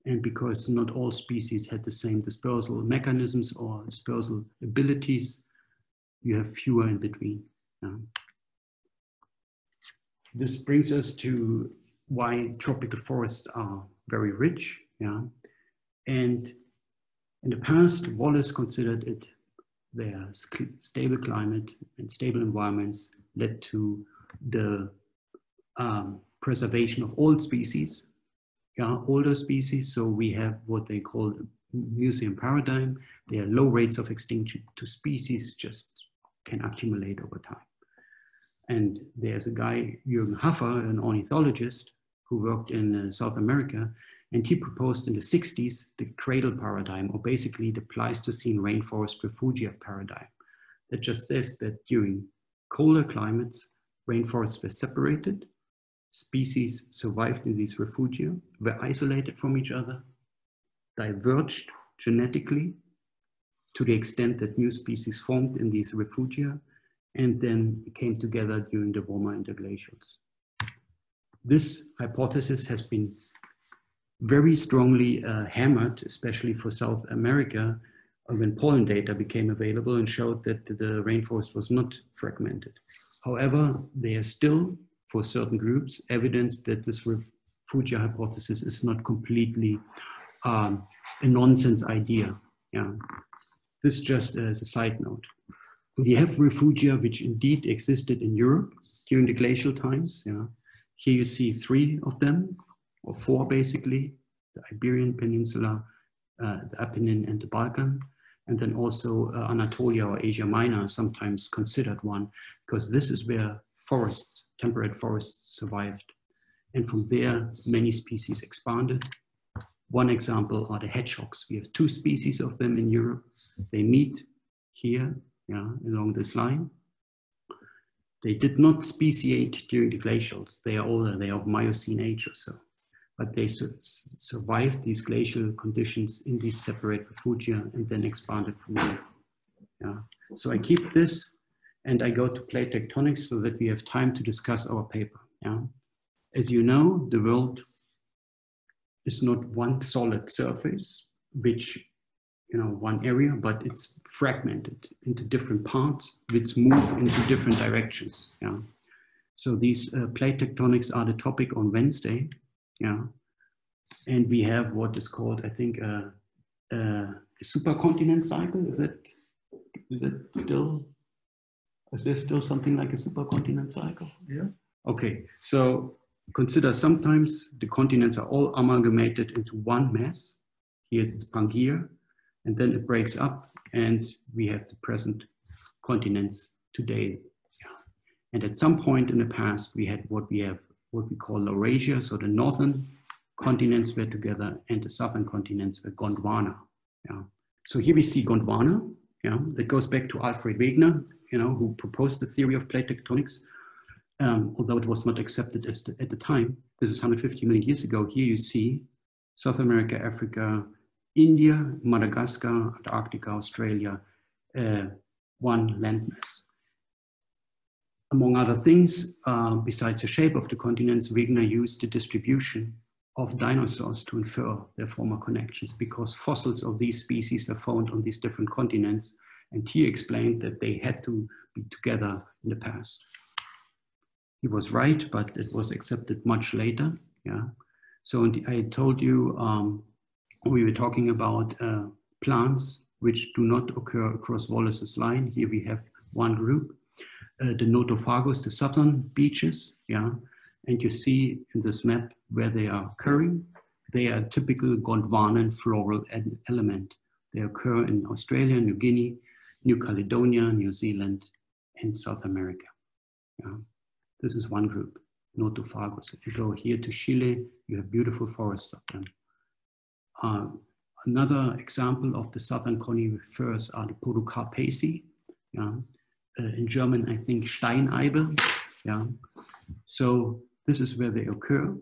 And because not all species had the same dispersal mechanisms or dispersal abilities, you have fewer in between. Yeah? This brings us to why tropical forests are very rich. Yeah? And in the past, Wallace considered it their stable climate and stable environments led to the preservation of old species, older species. So we have what they call a museum paradigm. There are low rates of extinction to species just can accumulate over time. And there's a guy, Jürgen Haffer, an ornithologist who worked in South America, and he proposed in the 60s the cradle paradigm, or basically the Pleistocene rainforest refugia paradigm. That just says that during colder climates, rainforests were separated, species survived in these refugia, were isolated from each other, diverged genetically to the extent that new species formed in these refugia, and then came together during the warmer interglacials. This hypothesis has been very strongly hammered, especially for South America, when pollen data became available and showed that the rainforest was not fragmented. However, there is still, for certain groups, evidence that this refugia hypothesis is not completely a nonsense idea. Yeah. This just as a side note. We have refugia which indeed existed in Europe during the glacial times. Yeah. Here you see 3 of them, or 4 basically, the Iberian Peninsula, the Apennine and the Balkan, and then also Anatolia or Asia Minor, sometimes considered one, because this is where forests, temperate forests survived. And from there, many species expanded. One example are the hedgehogs. We have 2 species of them in Europe. They meet here, along this line. They did not speciate during the glacials. They are older, they are of Miocene age or so. But they survived these glacial conditions in these separate refugia and then expanded from there. Yeah. So I keep this and I go to plate tectonics so that we have time to discuss our paper. Yeah. As you know, the world is not one solid surface, which, one area, but it's fragmented into different parts, which move into different directions. Yeah. So these plate tectonics are the topic on Wednesday. Yeah. And we have what is called, I think, a supercontinent cycle. Is there still something like a supercontinent cycle? Yeah. Okay. So consider sometimes the continents are all amalgamated into one mass. Here it's Pangaea, and then it breaks up, and we have the present continents today. Yeah. And at some point in the past, we had what we call Laurasia, so the northern continents were together, and the southern continents were Gondwana. Yeah. So here we see Gondwana. Yeah, that goes back to Alfred Wegener, who proposed the theory of plate tectonics, although it was not accepted at the time. This is 150 million years ago. Here you see South America, Africa, India, Madagascar, Antarctica, Australia, one landmass. Among other things, besides the shape of the continents, Wegener used the distribution of dinosaurs to infer their former connections, because fossils of these species were found on these different continents, and he explained that they had to be together in the past. He was right, but it was accepted much later. Yeah. So I told you we were talking about plants which do not occur across Wallace's line. Here we have one group, the Nothofagus, the southern beaches. Yeah. And you see in this map where they are occurring. They are a typical Gondwanan floral element. They occur in Australia, New Guinea, New Caledonia, New Zealand, and South America. Yeah. This is one group, Nothofagus. If you go here to Chile, you have beautiful forests of them. Another example of the southern conifers are the Podocarpaceae. Yeah. In German, I think Steineibe. Yeah. So this is where they occur.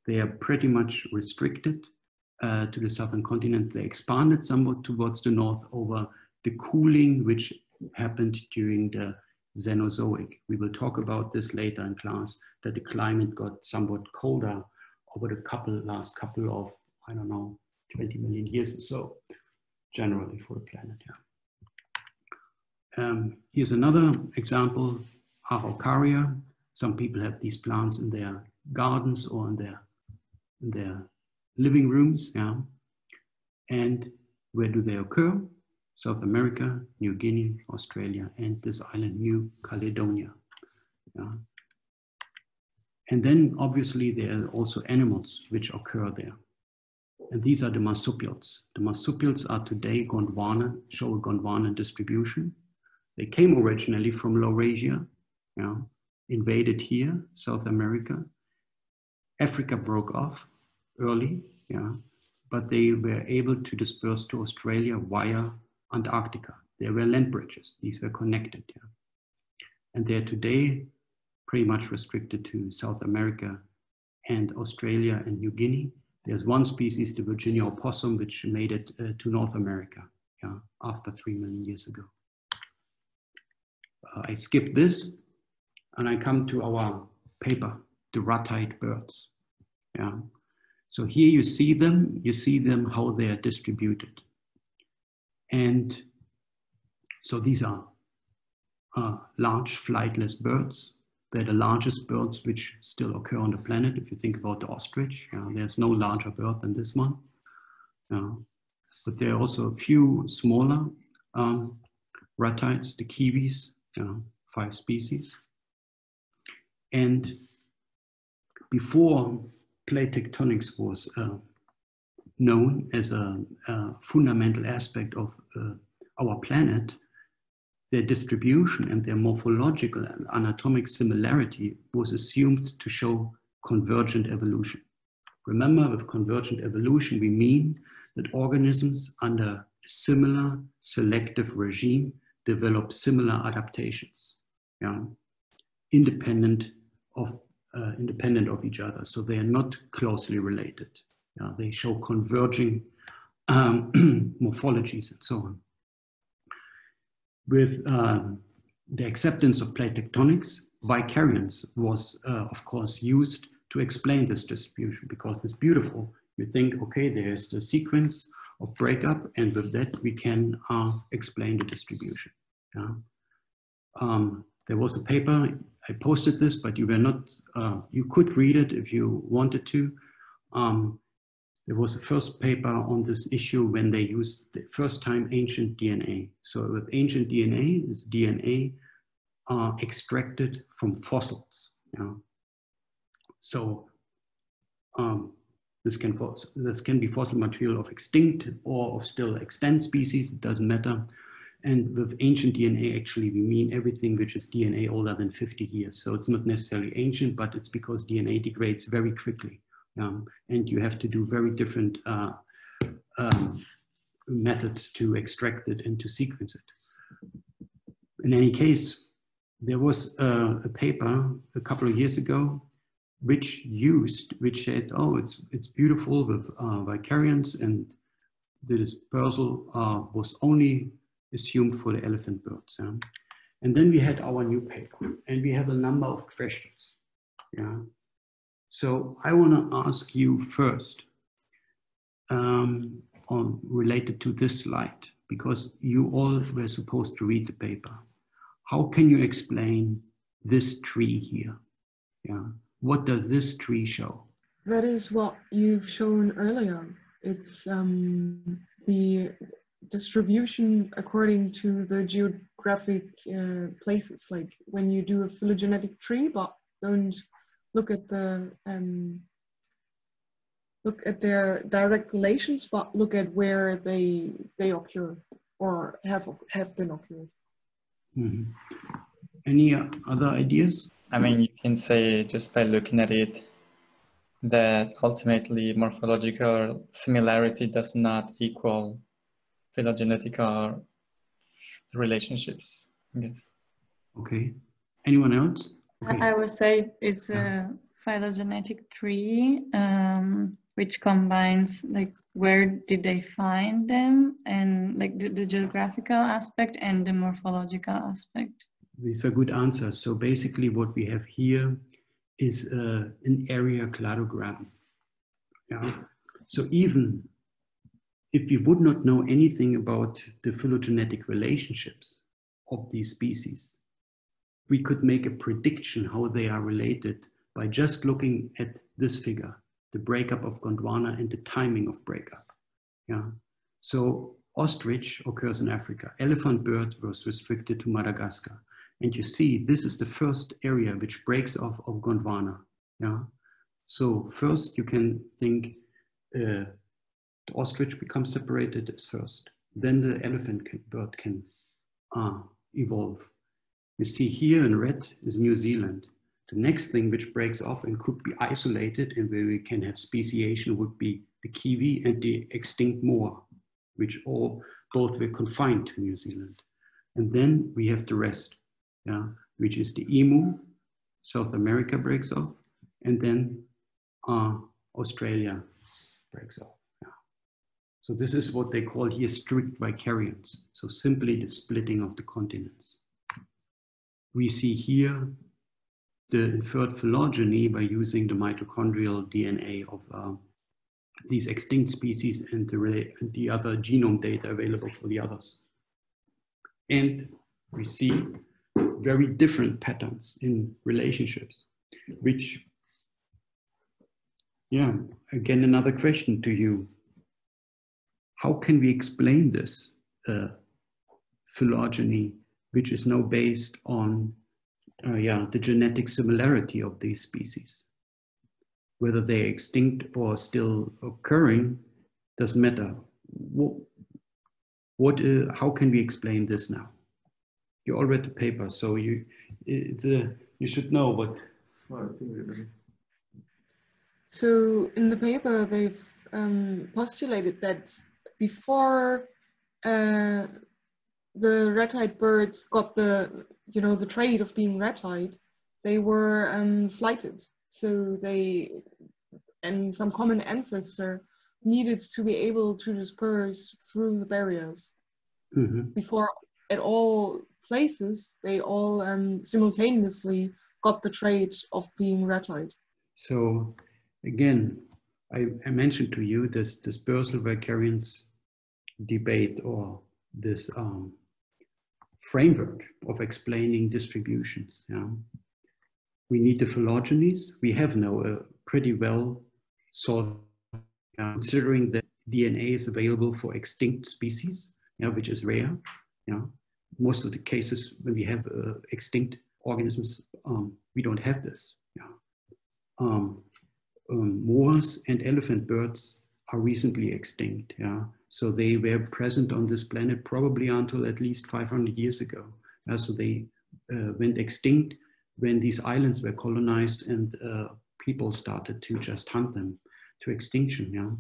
They are pretty much restricted to the southern continent. They expanded somewhat towards the north over the cooling which happened during the Cenozoic. We will talk about this later in class, that the climate got somewhat colder over the last couple of, I don't know, 20 million years or so, generally for the planet. Yeah. Here's another example, Araucaria. Some people have these plants in their gardens or in their living rooms. Yeah. And where do they occur? South America, New Guinea, Australia, and this island, New Caledonia. Yeah. And then obviously there are also animals which occur there. And these are the marsupials. The marsupials are today Gondwana, show a Gondwana distribution. They came originally from Laurasia, yeah, invaded here, South America. Africa broke off early, yeah, but they were able to disperse to Australia via Antarctica. There were land bridges, these were connected. Yeah. And they're today pretty much restricted to South America and Australia and New Guinea. There's one species, the Virginia opossum, which made it to North America, yeah, after 3 million years ago. I skip this and I come to our paper, the Ratite birds. Yeah. So here you see them how they are distributed. And so these are large flightless birds. They're the largest birds which still occur on the planet. If you think about the ostrich, there's no larger bird than this one. But there are also a few smaller ratites, the kiwis, 5 species. And before plate tectonics was known as a fundamental aspect of our planet, their distribution and their morphological and anatomic similarity was assumed to show convergent evolution. Remember, with convergent evolution, we mean that organisms under a similar selective regime develop similar adaptations, independent of each other. So they are not closely related. They show converging morphologies and so on. With the acceptance of plate tectonics, vicariance was, of course, used to explain this distribution, because it's beautiful. You think, okay, there's the sequence of breakup, and with that we can explain the distribution. There was a paper, I posted this, but you were not, you could read it if you wanted to. There was a first paper on this issue when they used the first time ancient DNA. So with ancient DNA, it's DNA extracted from fossils. So this can be fossil material of extinct or of still extant species, it doesn't matter. And with ancient DNA, actually, we mean everything which is DNA older than 50 years. So it's not necessarily ancient, but it's because DNA degrades very quickly. And you have to do very different methods to extract it and to sequence it. In any case, there was a paper a couple of years ago which said, oh, it's beautiful with vicariance, and the dispersal was only assumed for the elephant birds. And then we had our new paper, and we have a number of questions. So I want to ask you first, related to this slide, because you all were supposed to read the paper. How can you explain this tree here? What does this tree show? That is what you've shown earlier. It's the distribution according to the geographic places. Like when you do a phylogenetic tree, but don't look at their direct relations, but look at where they occur or have been occurred. Mm-hmm. Any other ideas? I mean, you can say just by looking at it that ultimately morphological similarity does not equal phylogenetic relationships, I guess. Okay. Anyone else? Okay. I would say it's a phylogenetic tree, which combines like where did they find them, and like the geographical aspect and the morphological aspect. these are good answers. So basically what we have here is an area cladogram. Yeah. So even if we would not know anything about the phylogenetic relationships of these species, we could make a prediction how they are related by just looking at this figure, the breakup of Gondwana and the timing of breakup. Yeah. So ostrich occurs in Africa. Elephant bird was restricted to Madagascar. And you see, this is the first area which breaks off of Gondwana. Yeah. So first you can think the ostrich becomes separated as first. Then the elephant bird can evolve. You see here in red is New Zealand. The next thing which breaks off and could be isolated and where we can have speciation would be the kiwi and the extinct moa, which both were confined to New Zealand. And then we have the rest, yeah, which is the emu, South America breaks off, and then Australia breaks off. Yeah. So this is what they call here strict vicariance. So simply the splitting of the continents. We see here the inferred phylogeny by using the mitochondrial DNA of these extinct species and the other genome data available for the others. And we see very different patterns in relationships, which, yeah, again, another question to you. How can we explain this phylogeny, which is now based on the genetic similarity of these species? Whether they're extinct or still occurring doesn't matter. How can we explain this now? You all read the paper, so you should know what. So in the paper, they've postulated that before the red-eyed birds got the trait of being red-eyed, they were flighted. So and some common ancestor needed to be able to disperse through the barriers. Mm-hmm. Before at all places, they all simultaneously got the trait of being red-eyed. So again, I mentioned to you this dispersal vicariance debate, or this framework of explaining distributions. Yeah? We need the phylogenies. We have now pretty well solved, considering that DNA is available for extinct species, which is rare. Most of the cases when we have extinct organisms, we don't have this. Moas and elephant birds are recently extinct. So they were present on this planet probably until at least 500 years ago. So they went extinct when these islands were colonized and people started to just hunt them to extinction.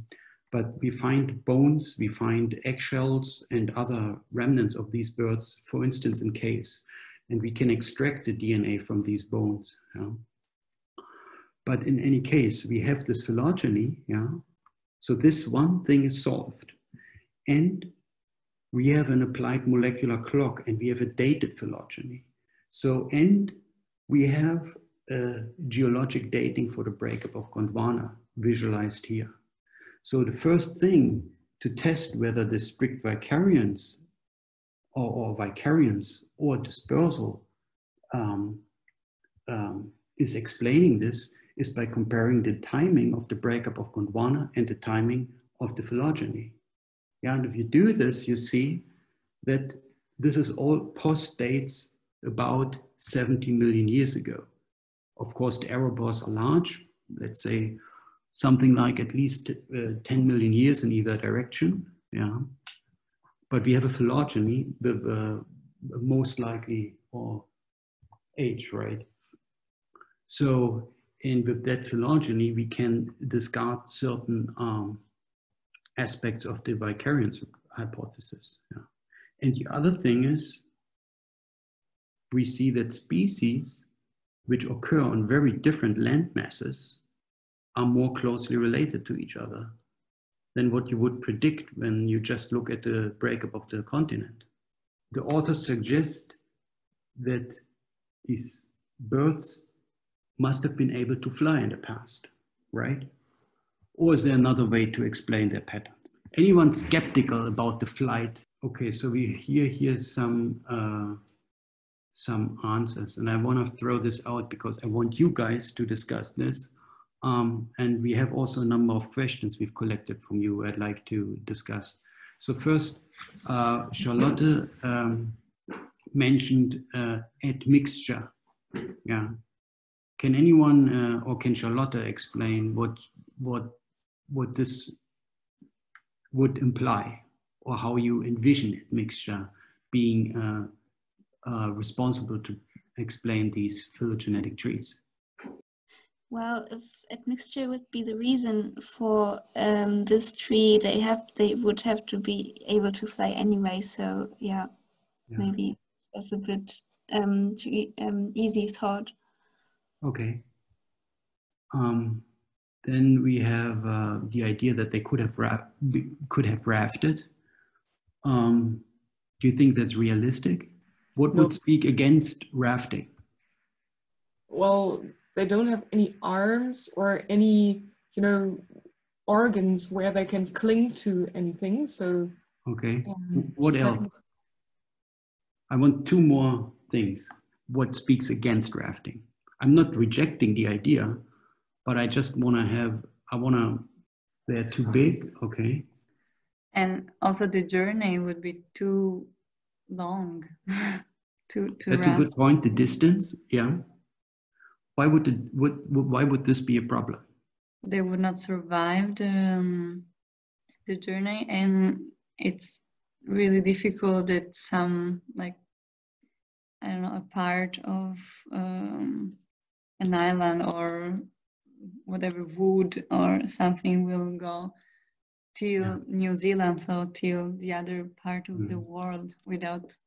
But we find bones, we find eggshells and other remnants of these birds, for instance, in caves, and we can extract the DNA from these bones. But in any case, we have this phylogeny. So this one thing is solved. And we have an applied molecular clock, and we have a dated phylogeny. So, and we have geologic dating for the breakup of Gondwana visualized here. So the first thing to test whether the strict vicariance or vicariance or dispersal is explaining this is by comparing the timing of the breakup of Gondwana and the timing of the phylogeny. And if you do this, you see that this is all post-dates about 70 million years ago. Of course, the error bars are large, let's say something like at least 10 million years in either direction. But we have a phylogeny with most likely age, right? So, and with that phylogeny, we can discard certain aspects of the vicariance hypothesis. And the other thing is, we see that species which occur on very different land masses are more closely related to each other than what you would predict when you just look at the breakup of the continent. The authors suggest that these birds must have been able to fly in the past, right? Or is there another way to explain their pattern? Anyone skeptical about the flight? Okay, so we hear some answers, and I want to throw this out because I want you guys to discuss this. And we have also a number of questions we've collected from you I'd like to discuss. So first, Charlotte mentioned admixture. Yeah. Can anyone or can Charlotte explain what this would imply, or how you envision admixture being responsible to explain these phylogenetic trees? Well, if admixture would be the reason for this tree, they would have to be able to fly anyway. So yeah. Maybe that's a bit too easy thought. Okay. Then we have the idea that they could have rafted. Do you think that's realistic? What would speak against rafting? Well, they don't have any arms or any, organs where they can cling to anything. So okay. What else? I want two more things. What speaks against rafting? I'm not rejecting the idea, but I just want to they're too big, okay. And also the journey would be too long to That's raft. a good point, the distance, yeah. Why would this be a problem? They would not survive the journey, and it's really difficult that some, like, I don't know, a part of an island or whatever wood or something will go till New Zealand, so till the other part of the world without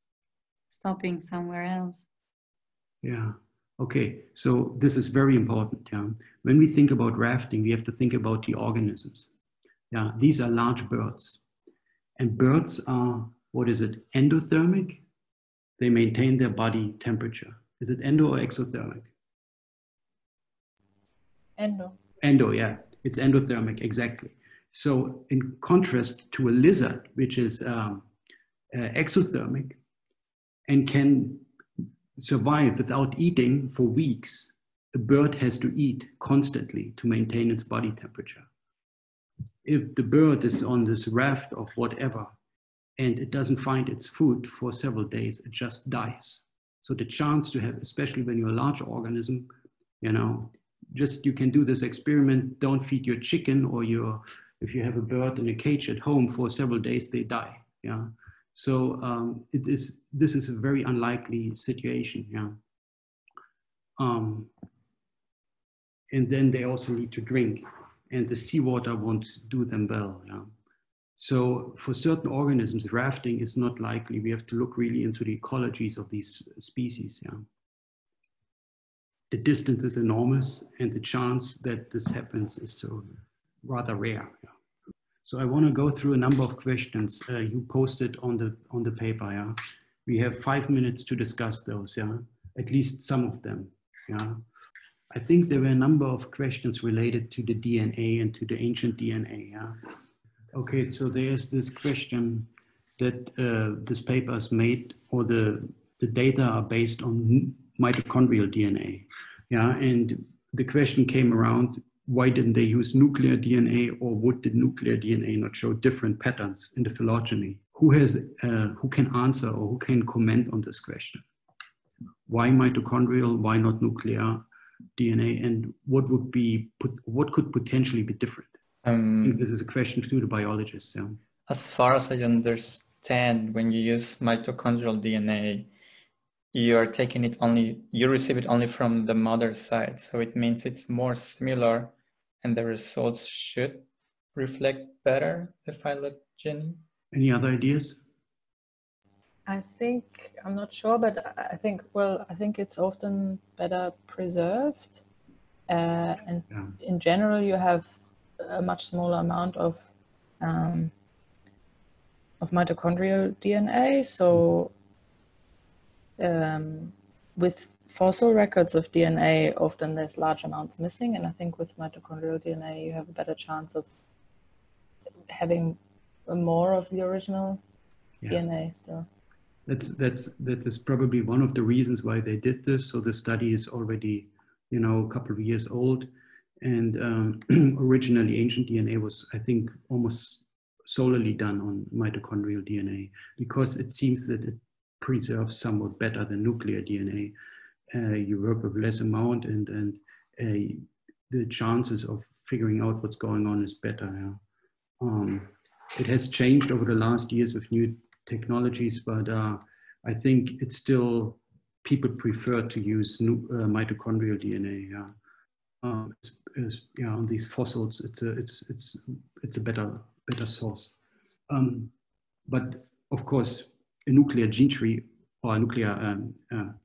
stopping somewhere else. Yeah. Okay, so this is very important. Yeah, when we think about rafting, we have to think about the organisms. Yeah, these are large birds, and birds are, what is it, endothermic? They maintain their body temperature. Is it endo or exothermic? Endo. Endo, yeah, it's endothermic, exactly. So in contrast to a lizard, which is exothermic and can survive without eating for weeks, a bird has to eat constantly to maintain its body temperature. If the bird is on this raft of whatever and it doesn't find its food for several days, it just dies. So the chance to have, especially when you're a large organism, just you can do this experiment, don't feed your chicken or if you have a bird in a cage at home for several days, they die. Yeah. So this is a very unlikely situation. Yeah. And then they also need to drink, and the seawater won't do them well. Yeah. So for certain organisms, rafting is not likely. We have to look really into the ecologies of these species. Yeah. The distance is enormous, and the chance that this happens is so rather rare. Yeah. So I want to go through a number of questions you posted on the paper. Yeah, we have 5 minutes to discuss those. Yeah, at least some of them. Yeah, I think there were a number of questions related to the DNA and to the ancient DNA. Yeah. Okay, so there's this question that this paper is made, or the data are based on mitochondrial DNA. Yeah, and the question came around, why didn't they use nuclear DNA, or would the nuclear DNA not show different patterns in the phylogeny? Who can answer or who can comment on this question? Why mitochondrial, why not nuclear DNA, and what could potentially be different? I think this is a question to the biologists. Yeah. As far as I understand, when you use mitochondrial DNA, you receive it only from the mother side. So it means it's more similar and the results should reflect better the phylogeny. Any other ideas? I'm not sure, but I think it's often better preserved. And in general, you have a much smaller amount of mitochondrial DNA. So with fossil records of DNA, often there's large amounts missing, and I think with mitochondrial DNA you have a better chance of having more of the original DNA still. That is probably one of the reasons why they did this. So the study is already, you know, a couple of years old, and originally ancient DNA was, I think, almost solely done on mitochondrial DNA, because it seems that it preserves somewhat better than nuclear DNA. You work with less amount, and the chances of figuring out what's going on is better. Yeah. It has changed over the last years with new technologies, but I think it's still, people prefer to use mitochondrial DNA. Yeah. On these fossils, it's a better source. But of course, a nuclear gene tree or a nuclear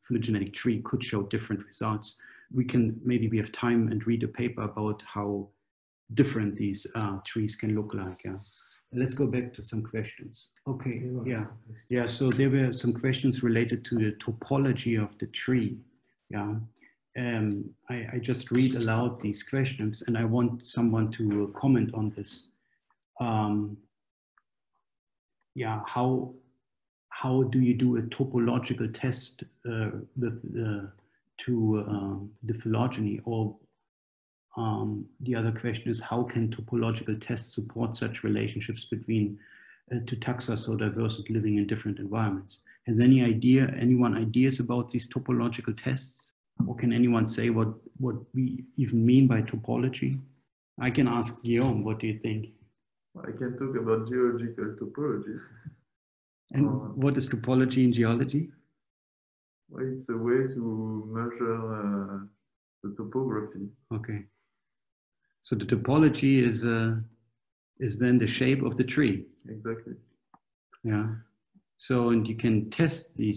phylogenetic tree could show different results. Maybe we have time and read a paper about how different these trees can look like. Yeah. Let's go back to some questions. Okay, yeah. So there were some questions related to the topology of the tree. Yeah. I just read aloud these questions, and I want someone to comment on this. Yeah, how do you do a topological test to the phylogeny? Or the other question is, how can topological tests support such relationships between two taxa so diverse and living in different environments? Has anyone ideas about these topological tests? Or can anyone say what we even mean by topology? I can ask Guillaume, what do you think? I can talk about geological topology. And what is topology in geology? Well, it's a way to measure the topography. Okay. So the topology is then the shape of the tree. Exactly. Yeah. So, and you can test the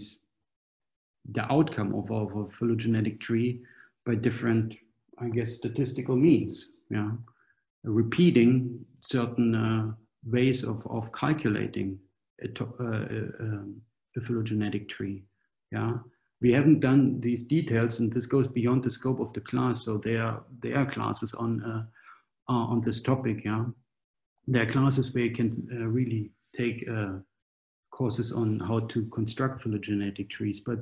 outcome of a phylogenetic tree by different, I guess, statistical means. Yeah. Repeating certain ways of calculating a phylogenetic tree. Yeah. We haven't done these details, and this goes beyond the scope of the class. So there are classes on this topic. Yeah, there are classes where you can really take courses on how to construct phylogenetic trees, but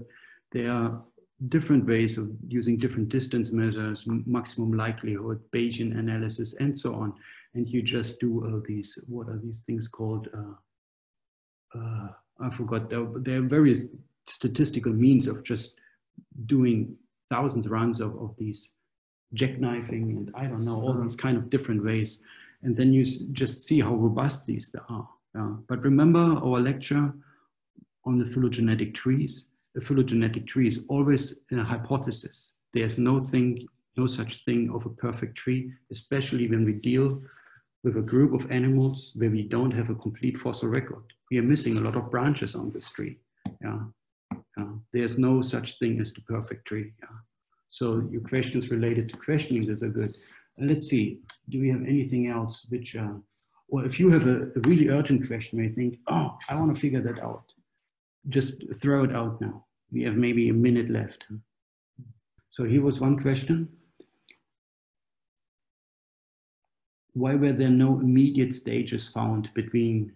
there are different ways of using different distance measures, maximum likelihood, Bayesian analysis, and so on. And you just do these, what are these things called? I forgot. There are various statistical means of just doing thousands of runs of these jackknifing and I don't know, all these kind of different ways. And then you just see how robust these are. But remember our lecture on the phylogenetic trees. The phylogenetic tree is always a hypothesis. There's no such thing of a perfect tree, especially when we deal with a group of animals where we don't have a complete fossil record. We are missing a lot of branches on this tree. There's no such thing as the perfect tree. So your questions related to questioning, those are good. And let's see, do we have anything else which, or if you have a really urgent question where you think, oh, I want to figure that out, just throw it out now. We have maybe a minute left. So here was one question. Why were there no immediate stages found between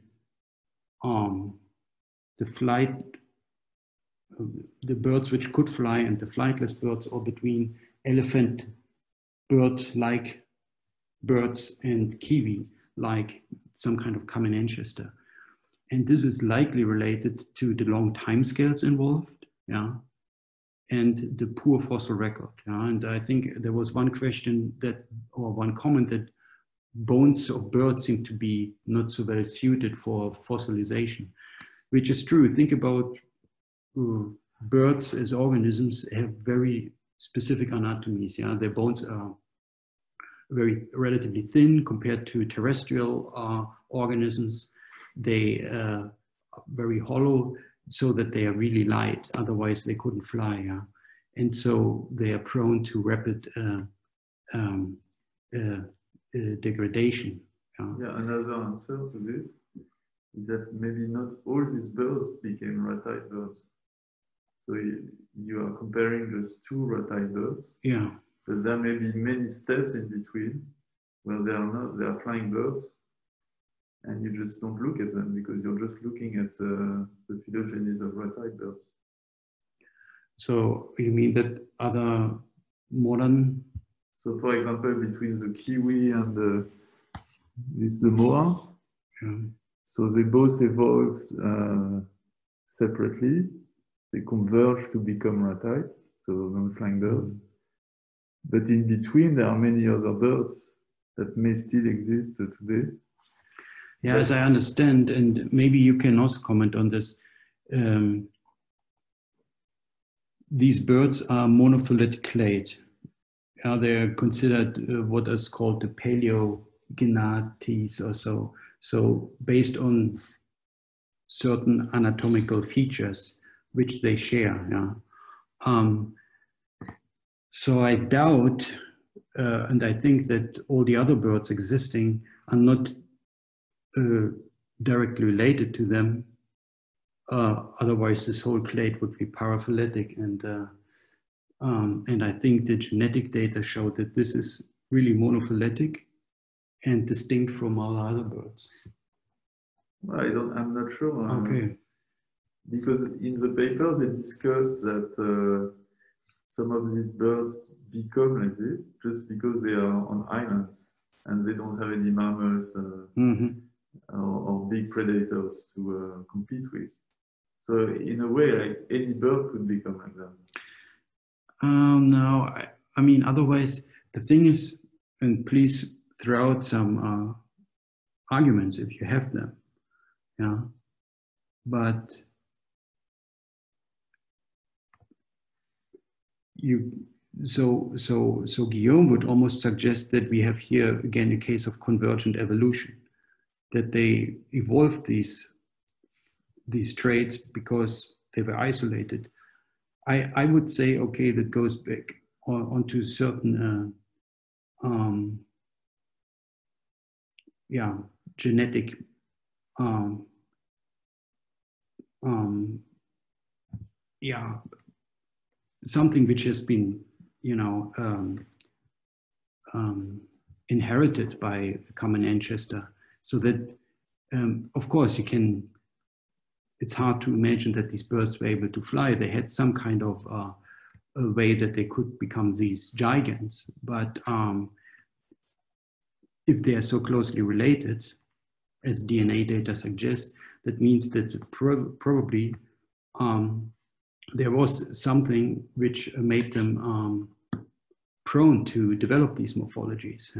the birds which could fly and the flightless birds, or between elephant bird-like birds and kiwi, like some kind of common ancestor? And this is likely related to the long timescales involved, and the poor fossil record. And I think there was one question or one comment that bones of birds seem to be not so well suited for fossilization, which is true. Think about birds as organisms have very specific anatomies. Their bones are relatively thin compared to terrestrial organisms. They are very hollow so that they are really light. Otherwise, they couldn't fly. And so they are prone to rapid degradation. Another answer to this is that maybe not all these birds became ratite birds. So you are comparing just two rotile birds. Yeah. But there may be many steps in between where they are flying birds, and you just don't look at them because you're just looking at the phylogenies of rotile birds. So you mean that other modern? So, for example, between the kiwi and the moa, Yeah. so they both evolved separately. They converged to become ratites, so non-flying birds. But in between, there are many other birds that may still exist today. Yeah, as I understand, and maybe you can also comment on this, these birds are monophyletic clade. They're considered what is called the paleognaths or so. So based on certain anatomical features which they share. Yeah. So I doubt, and I think that all the other birds existing are not directly related to them. Otherwise, this whole clade would be paraphyletic, and I think the genetic data show that this is really monophyletic and distinct from all other birds. I'm not sure. Okay. Because in the paper they discuss that some of these birds become like this just because they are on islands and they don't have any mammals or big predators to compete with. So in a way, like any bird could become like that. No, I mean, otherwise, the thing is, and please throw out some arguments if you have them. Yeah. But so Guillaume would almost suggest that we have here again a case of convergent evolution, that they evolved these traits because they were isolated. I would say, okay, that goes back onto certain genetic something which has been, inherited by common ancestor. So that, of course, it's hard to imagine that these birds were able to fly. They had some kind of a way that they could become these giants. But if they are so closely related, as DNA data suggests, that means that probably there was something which made them prone to develop these morphologies.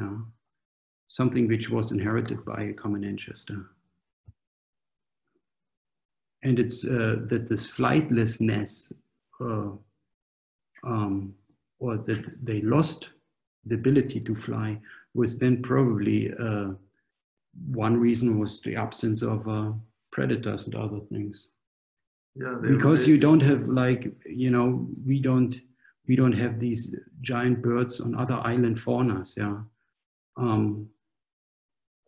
Something which was inherited by a common ancestor. And it's that this flightlessness, or that they lost the ability to fly, was then probably one reason was the absence of predators and other things. Yeah, because you don't have, like, we don't have these giant birds on other island faunas, yeah,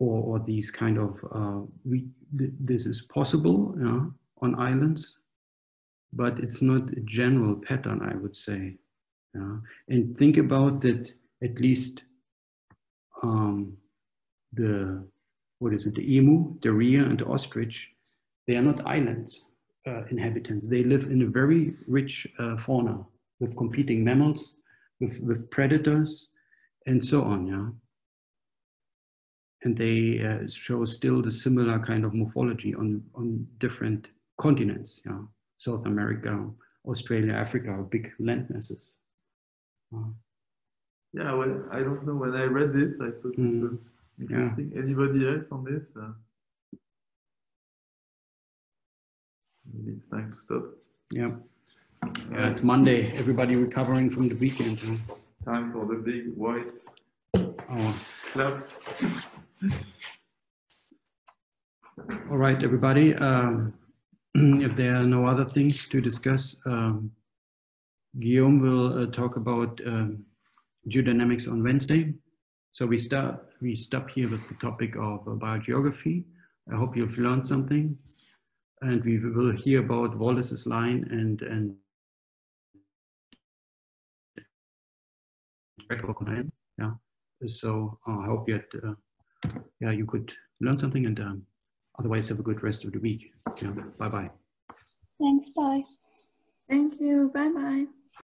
or these kind of this is possible, yeah, on islands, but it's not a general pattern, I would say. Yeah. And think about that, at least the emu, the rhea, and the ostrich, they are not islands inhabitants. They live in a very rich fauna with competing mammals, with predators, and so on. Yeah. And they show still the similar kind of morphology on different continents. Yeah. South America, Australia, Africa are big land masses. Yeah, well, I don't know. When I read this, I thought it was interesting. Yeah. Anybody else on this? Maybe it's time to stop. Yeah. It's Monday. Everybody recovering from the weekend. Huh? Time for the big white clap. All right, everybody. If there are no other things to discuss, Guillaume will talk about geodynamics on Wednesday. So we stop here with the topic of biogeography. I hope you've learned something, and we will hear about Wallace's line and recognize. Yeah. So I hope you had, you could learn something, and otherwise have a good rest of the week. Yeah. Bye bye. Thanks. Bye. Thank you. Bye bye.